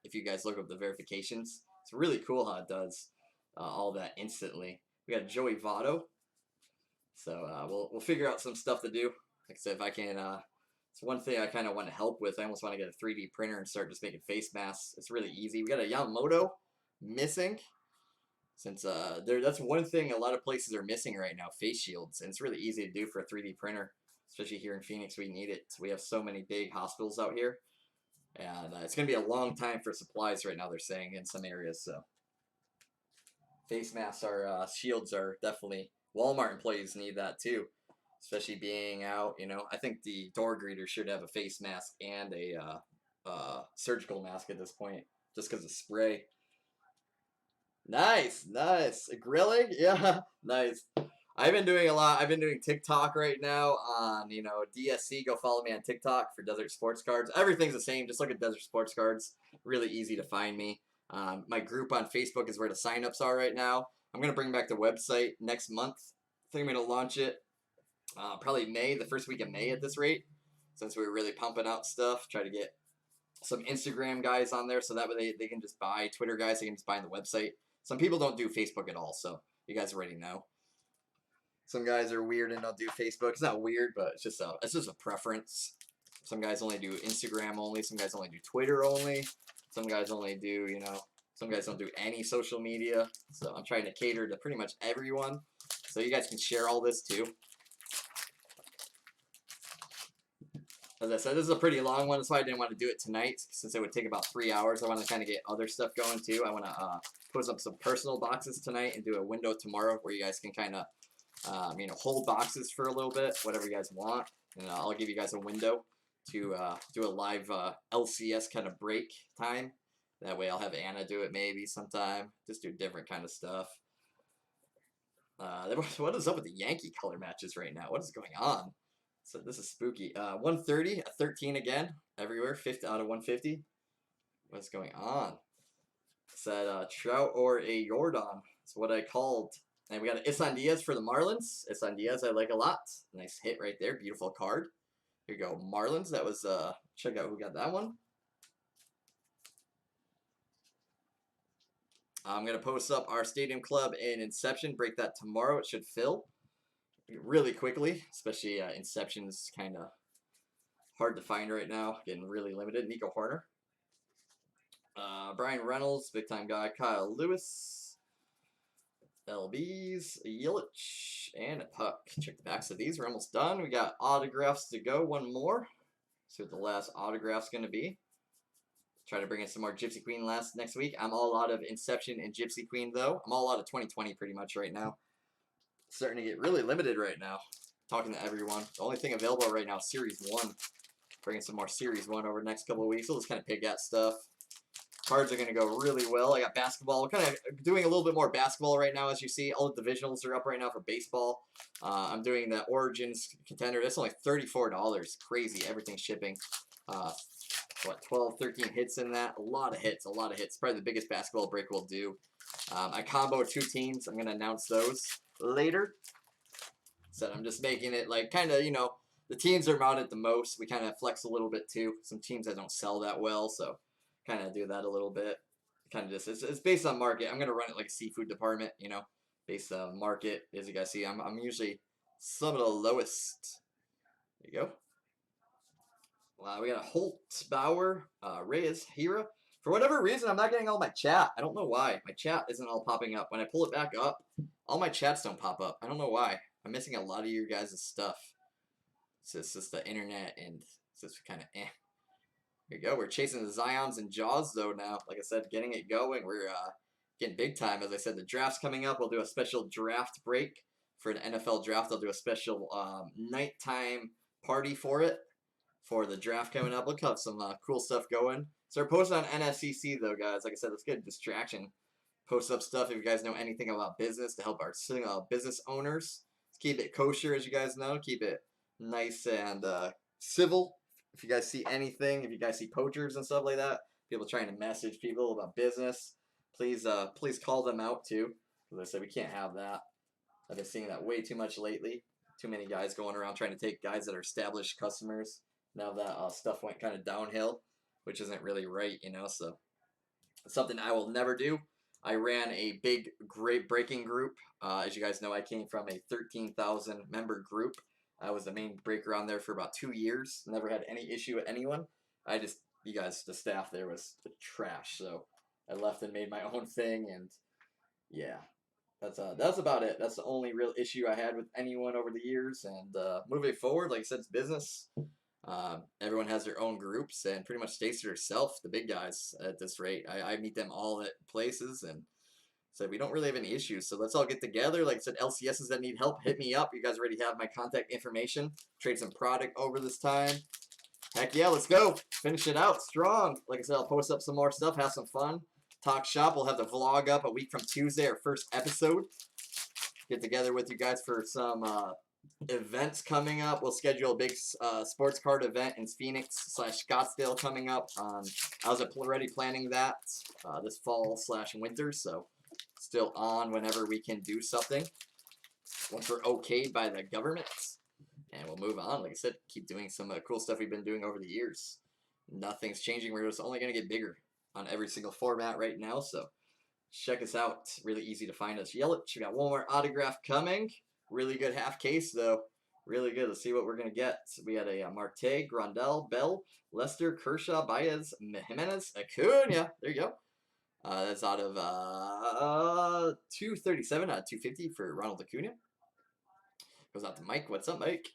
if you guys look up the verifications, it's really cool how it does all that instantly. We got Joey Votto. So we'll figure out some stuff to do. Like I said, if I can, it's one thing I kind of want to help with. I almost want to get a 3D printer and start just making face masks. It's really easy. We got a Yamamoto missing. Since that's one thing a lot of places are missing right now, face shields, and it's really easy to do for a 3D printer. especially here in Phoenix. We need it. We have so many big hospitals out here, and it's going to be a long time for supplies right now, they're saying, in some areas. So face masks are, shields are definitely, Walmart employees need that too, especially being out, I think the door greeter should have a face mask and a surgical mask at this point, just because of spray. Nice, nice. Grilling? Yeah, nice. I've been doing a lot. I've been doing TikTok right now on, DSC. Go follow me on TikTok for Desert Sports Cards. Everything's the same. Just look at Desert Sports Cards. Really easy to find me. My group on Facebook is where the signups are right now. I'm going to bring back the website next month. I think I'm going to launch it probably May, the first week of May at this rate, since we were really pumping out stuff. Try to get some Instagram guys on there so that way they can just buy, Twitter guys, they can just buy on the website. Some people don't do Facebook at all, so you guys already know. Some guys are weird and don't do Facebook. It's not weird, but it's just a preference. Some guys only do Instagram only. Some guys only do Twitter only. Some guys only do, some guys don't do any social media. So I'm trying to cater to pretty much everyone. So you guys can share all this too. As I said, this is a pretty long one. That's why I didn't want to do it tonight, since it would take about 3 hours. I want to kind of get other stuff going too. I want to post up some personal boxes tonight and do a window tomorrow where you guys can kind of, hold boxes for a little bit, whatever you guys want. And I'll give you guys a window to do a live LCS kind of break time. That way I'll have Anna do it maybe sometime. Just do different kind of stuff. What is up with the Yankee color matches right now? What is going on? So this is spooky. 130, a 13 again, everywhere, 50 out of 150. What's going on? Said Trout or a Jordan. That's what I called. And we got an Isan Diaz for the Marlins. Isan Diaz I like a lot. Nice hit right there. Beautiful card. Here you go, Marlins. That was, check out who got that one. I'm going to post up our Stadium Club in Inception. Break that tomorrow. It should fill really quickly, especially Inception is kind of hard to find right now, getting really limited. Nico Horner, Brian Reynolds, big time guy. Kyle Lewis, LBs, Yelich, and a puck. Check the backs of these. We're almost done. We got autographs to go. One more. See what the last autograph's going to be. Try to bring in some more Gypsy Queen next week. I'm all out of Inception and Gypsy Queen though. I'm all out of 2020 pretty much right now. Starting to get really limited right now. Talking to everyone. The only thing available right now is Series 1. Bringing some more Series 1 over the next couple of weeks. We'll just kind of pick at stuff. Cards are going to go really well. I got basketball. We're kind of doing a little bit more basketball right now, as you see. All the divisionals are up right now for baseball. I'm doing the Origins Contender. That's only $34. Crazy. Everything's shipping. 12, 13 hits in that. A lot of hits. A lot of hits. Probably the biggest basketball break we'll do. I combo 2 teams. I'm going to announce those later. So I'm just making it like kind of, the teams are mounted the most. We kind of flex a little bit too. Some teams that don't sell that well, so kind of do that a little bit. Kind of just, it's based on market. I'm going to run it like a seafood department, based on market. As you guys see, I'm usually some of the lowest. There you go. We got a Holt, Bauer, Reyes, Hira. For whatever reason, I'm not getting all my chat. I don't know why. My chat isn't all popping up. When I pull it back up, all my chats don't pop up. I don't know why. I'm missing a lot of your guys' stuff. It's just the internet, and it's just kind of eh. Here you go. We're chasing the Zions and Jaws, though, now. Like I said, getting it going. We're getting big time. As I said, the draft's coming up. We'll do a special draft break for the NFL draft. I'll do a special nighttime party for it. For the draft coming up. We'll have some cool stuff going. So we're posting on NSCC though, guys. Like I said, let's get a distraction. Post up stuff if you guys know anything about business to help our business owners. Let's keep it kosher, as you guys know. Keep it nice and civil. If you guys see anything, if you guys see poachers and stuff like that, people trying to message people about business, please call them out too. Because I said we can't have that. I've been seeing that way too much lately. Too many guys going around trying to take guys that are established customers. Now that stuff went kind of downhill, which isn't really right, so it's something I will never do. I ran a big, great breaking group. As you guys know, I came from a 13,000 member group. I was the main breaker on there for about 2 years. Never had any issue with anyone. You guys, the staff there was trash. So I left and made my own thing. And yeah, That's about it. That's the only real issue I had with anyone over the years. And moving forward, like I said, it's business. Everyone has their own groups and pretty much stays to herself. The big guys at this rate, I meet them all at places and so we don't really have any issues. So let's all get together. Like I said, LCSs that need help, hit me up. You guys already have my contact information. Trade some product over this time. Heck yeah, let's go. Finish it out strong. Like I said, I'll post up some more stuff, have some fun. Talk shop. We'll have the vlog up a week from Tuesday, our first episode. Get together with you guys for some events coming up. We'll schedule a big sports card event in Phoenix / Scottsdale coming up. I was already planning that this fall / winter, so still on whenever we can do something. Once we're okayed by the government. And we'll move on. Like I said, keep doing some cool stuff we've been doing over the years. Nothing's changing. We're just only going to get bigger on every single format right now. So check us out. Really easy to find us. Yelich, we got one more autograph coming. Really good half case, though. Really good. Let's see what we're going to get. We had a Marte, Grandal, Bell, Lester, Kershaw, Baez, Jimenez, Acuna. There you go. That's out of 237 out of 250 for Ronald Acuna. Goes out to Mike. What's up, Mike?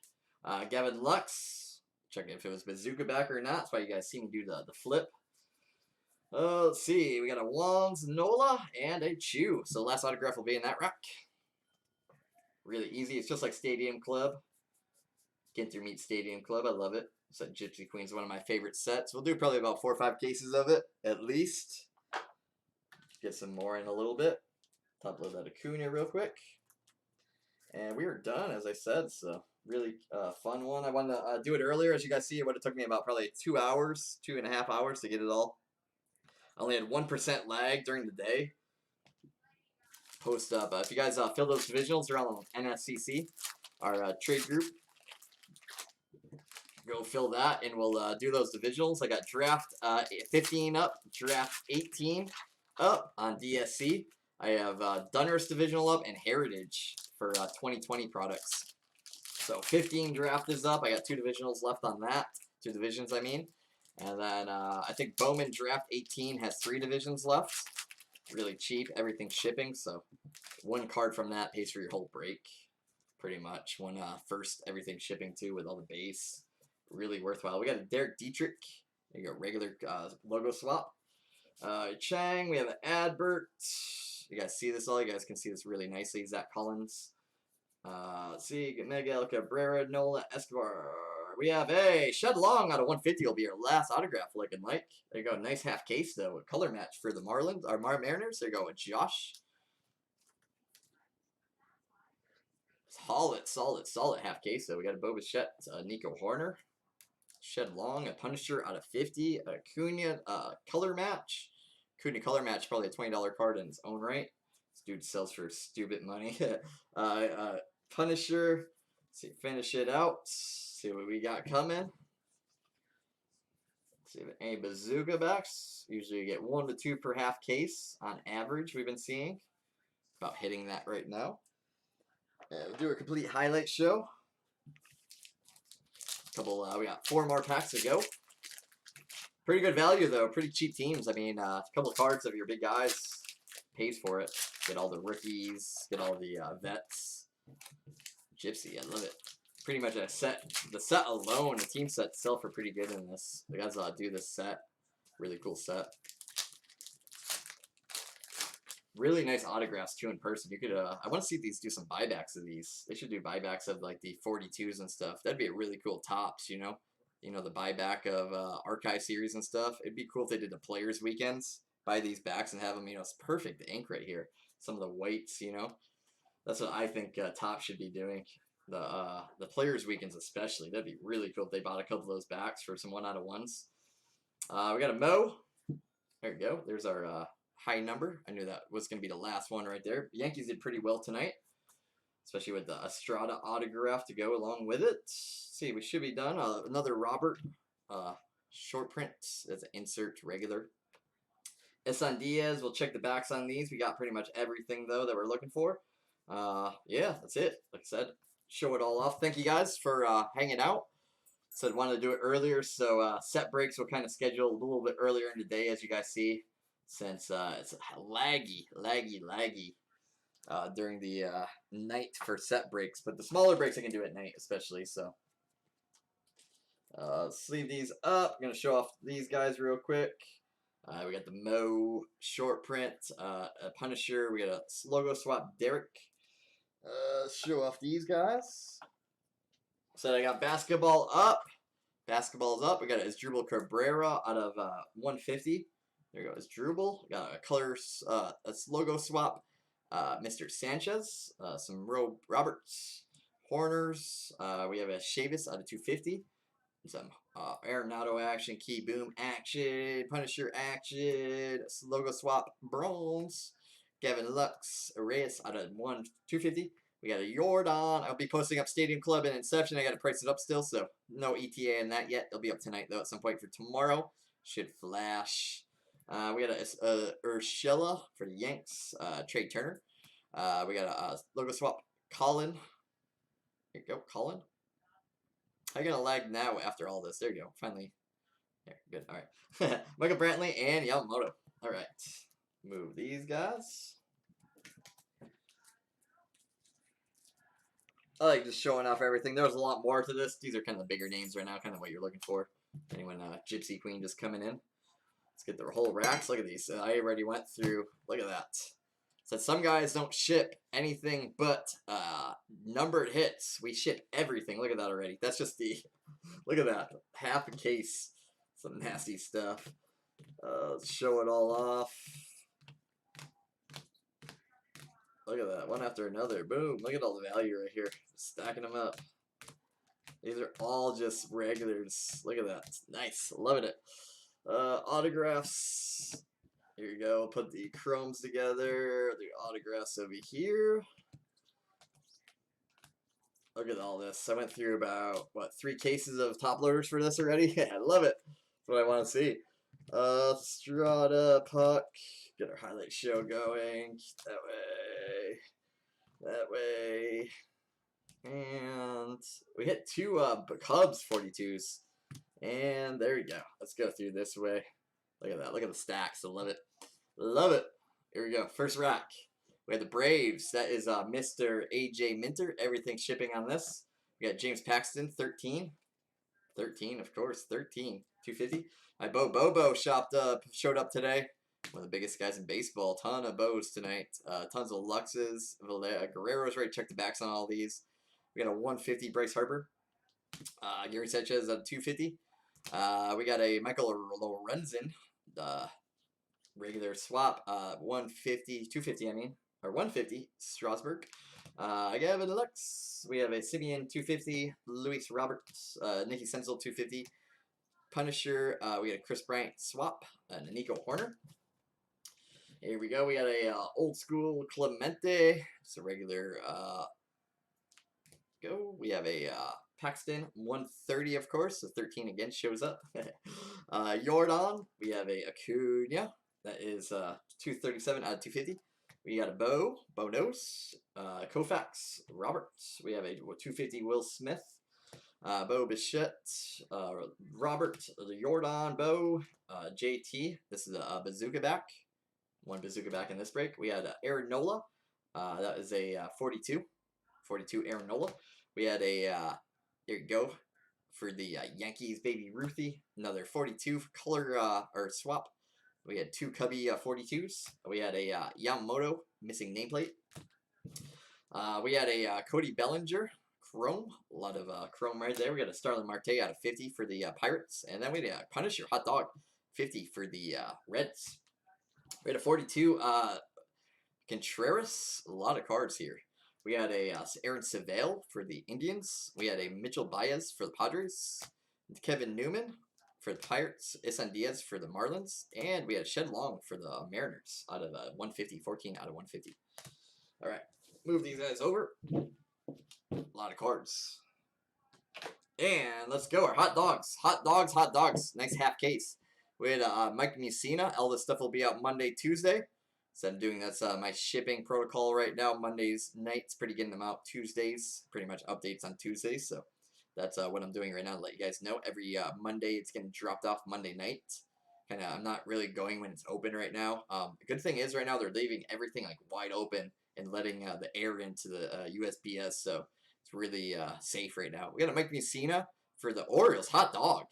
Gavin Lux. Checking if it was Bazooka back or not. That's why you guys see me do the flip. Let's see. We got a Wands, Nola, and a Chew. So last autograph will be in that rack. Really easy. It's just like Stadium Club. Ginter meets Stadium Club. I love it. So Gypsy Queen's one of my favorite sets. We'll do probably about 4 or 5 cases of it, at least. Get some more in a little bit. Top load that Acuna real quick. And we are done, as I said, so really fun one. I wanted to do it earlier. As you guys see, it would have took me about probably 2 hours, 2.5 hours to get it all. I only had 1% lag during the day. Post up. If you guys fill those divisionals, they're on NSCC, our trade group. Go fill that, and we'll do those divisionals. I got draft 15 up, draft 18 up on DSC. I have Dunner's Divisional up and Heritage for 2020 products. So 15 draft is up. I got 2 divisionals left on that. 2 divisions, I mean. And then I think Bowman Draft 18 has 3 divisions left. Really cheap. Everything's shipping. So 1 card from that pays for your whole break. Pretty much. 1 first everything shipping too with all the base. Really worthwhile. We got a Derek Dietrich. There you go. Regular logo swap. Chang. We have an Adbert. You guys see this all? You guys can see this really nicely. Zach Collins. Let's see. Miguel Cabrera, Nola, Escobar. We have a Shed Long out of 150 will be our last autograph looking like. There you go. Nice half case, though. A color match for the Marlins, our Mariners. There you go with Josh. Solid half case, though. We got a Bo Bichette, Nico Horner. Shed Long, a Punisher out of 50. Acuna, color match. Acuna color match, probably a $20 card in its own right. This dude sells for stupid money. Punisher. Let's see, finish it out. See what we got coming. Let's see if any bazooka backs. Usually you get 1 to 2 per half case on average. We've been seeing about hitting that right now. And we'll do a complete highlight show. We got 4 more packs to go. Pretty good value though. Pretty cheap teams. I mean, a couple of cards of your big guys pays for it. Get all the rookies. Get all the vets. Gypsy, I love it. Pretty much a set. The set alone, the team set sell for pretty good in this. The guys do this set. Really cool set. Really nice autographs too in person. You could I want to see these do some buybacks of these. They should do buybacks of like the 42s and stuff. That'd be a really cool tops, you know. You know, the buyback of archive series and stuff. It'd be cool if they did the players weekends. Buy these backs and have them, you know, it's perfect. The ink right here. Some of the whites, you know. That's what I think Top should be doing. The players weekends especially. That'd be really cool if they bought a couple of those backs for some 1 out of 1s. We got a Mo. There we go. There's our high number. I knew that was going to be the last one right there. Yankees did pretty well tonight, especially with the Estrada autograph to go along with it. Let's see, we should be done. Another Robert short print as an insert regular. Esan Diaz, we'll check the backs on these. We got pretty much everything though that we're looking for. Yeah, that's it. Like I said, show it all off. Thank you guys for hanging out. Said wanted to do it earlier, so set breaks will kind of schedule a little bit earlier in the day, as you guys see, since it's laggy. during the night for set breaks, but the smaller breaks I can do at night, especially. So sleeve these up. I'm gonna show off these guys real quick. We got the Mo short print, a Punisher. We got a logo swap Derek. Show off these guys. So I got basketball up. Basketball's up. We got Asdrubal Cabrera out of 150. There you go, Asdrubal. Got a color, a logo swap. Mr. Sanchez. Some Roberts. Horners. We have a Chavis out of 250. Some Arenado action, Key Boom action, Punisher action, logo swap bronze, Gavin Lux, Reyes out of 250. We got a Jordan. I'll be posting up Stadium Club and Inception. I got to price it up still, so no ETA in that yet. It'll be up tonight though at some point for tomorrow. Should flash. We got a Urshela for the Yanks. Trey Turner. We got a logo swap Colin. Here you go, Colin. I'm gonna lag now after all this. There you go. Finally. There, good. All right. Michael Brantley and Yamamoto. All right. Move these guys. I like just showing off everything. There was a lot more to this. These are kind of the bigger names right now, kind of what you're looking for. Anyone, Gypsy Queen just coming in. Let's get the whole racks. Look at these. I already went through. Look at that. Said some guys don't ship anything but numbered hits. We ship everything. Look at that already. That's just the, look at that. Half a case. Some nasty stuff. Let's show it all off. Look at that. One after another. Boom. Look at all the value right here. Stacking them up. These are all just regulars. Look at that. Nice. Loving it. Autographs. Here you go. Put the chromes together. The autographs over here. Look at all this. I went through about, what, 3 cases of top loaders for this already? I love it. That's what I want to see. Strata, Puck. Get our highlight show going. That way. That way. And we hit 2 Cubs 42s. And there we go. Let's go through this way. Look at that. Look at the stacks. I love it. Love it. Here we go. First rack. We have the Braves. That is Mr. AJ Minter. Everything shipping on this. We got James Paxton, 13. 13, of course. 13. 250. My Bobo showed up today. One of the biggest guys in baseball. Ton of Bows tonight. Tons of Luxes. Guerrero's ready. Check the backs on all these. We got a 150 Bryce Harper. Gary Sanchez at 250. We got a Michael Lorenzen. Regular swap, 150, 250, I mean, or 150, Strasburg. Gavin Lux. We have a Simeon 250, Luis Roberts, Nicky Senzel 250, Punisher. We got a Chris Bryant swap, and a Nico Horner. Here we go. We got a old school Clemente. It's a regular. Go. We have a Paxton 130, of course. So 13 again shows up. Jordan. We have a Acuna. That is 237 out of 250. We got a Bonos, Koufax, Roberts. We have a 250 Will Smith, Bo Bichette, Robert, the Jordan, JT. This is a bazooka back. One bazooka back in this break. We had Aaron Nola. That is a 42 Aaron Nola. We had a, there you go, for the Yankees, Baby Ruthie. Another 42 color or swap. We had 2 Cubby 42s. We had a Yamamoto missing nameplate. We had a Cody Bellinger chrome. A lot of chrome right there. We got a Starlin Marte out of 50 for the Pirates. And then we had a Punisher hot dog 50 for the Reds. We had a 42 Contreras. A lot of cards here. We had a Aaron Savale for the Indians. We had a Mitchell Baez for the Padres. Kevin Newman for the Pirates, Isan Diaz for the Marlins, and we had Shed Long for the Mariners out of 150, 14 out of 150. All right, move these guys over. A lot of cards. And let's go, our hot dogs. Hot dogs. Nice half case. We had Mike Mussina. All this stuff will be out Monday, Tuesday. So I'm doing, that's my shipping protocol right now. Mondays nights, pretty getting them out Tuesdays. Pretty much updates on Tuesdays, so that's what I'm doing right now to let you guys know. Every Monday, it's getting dropped off Monday night. I'm not really going when it's open right now. The good thing is right now they're leaving everything like wide open and letting the air into the USBS. So it's really safe right now. We got a Mike Mussina for the Orioles. Hot dog.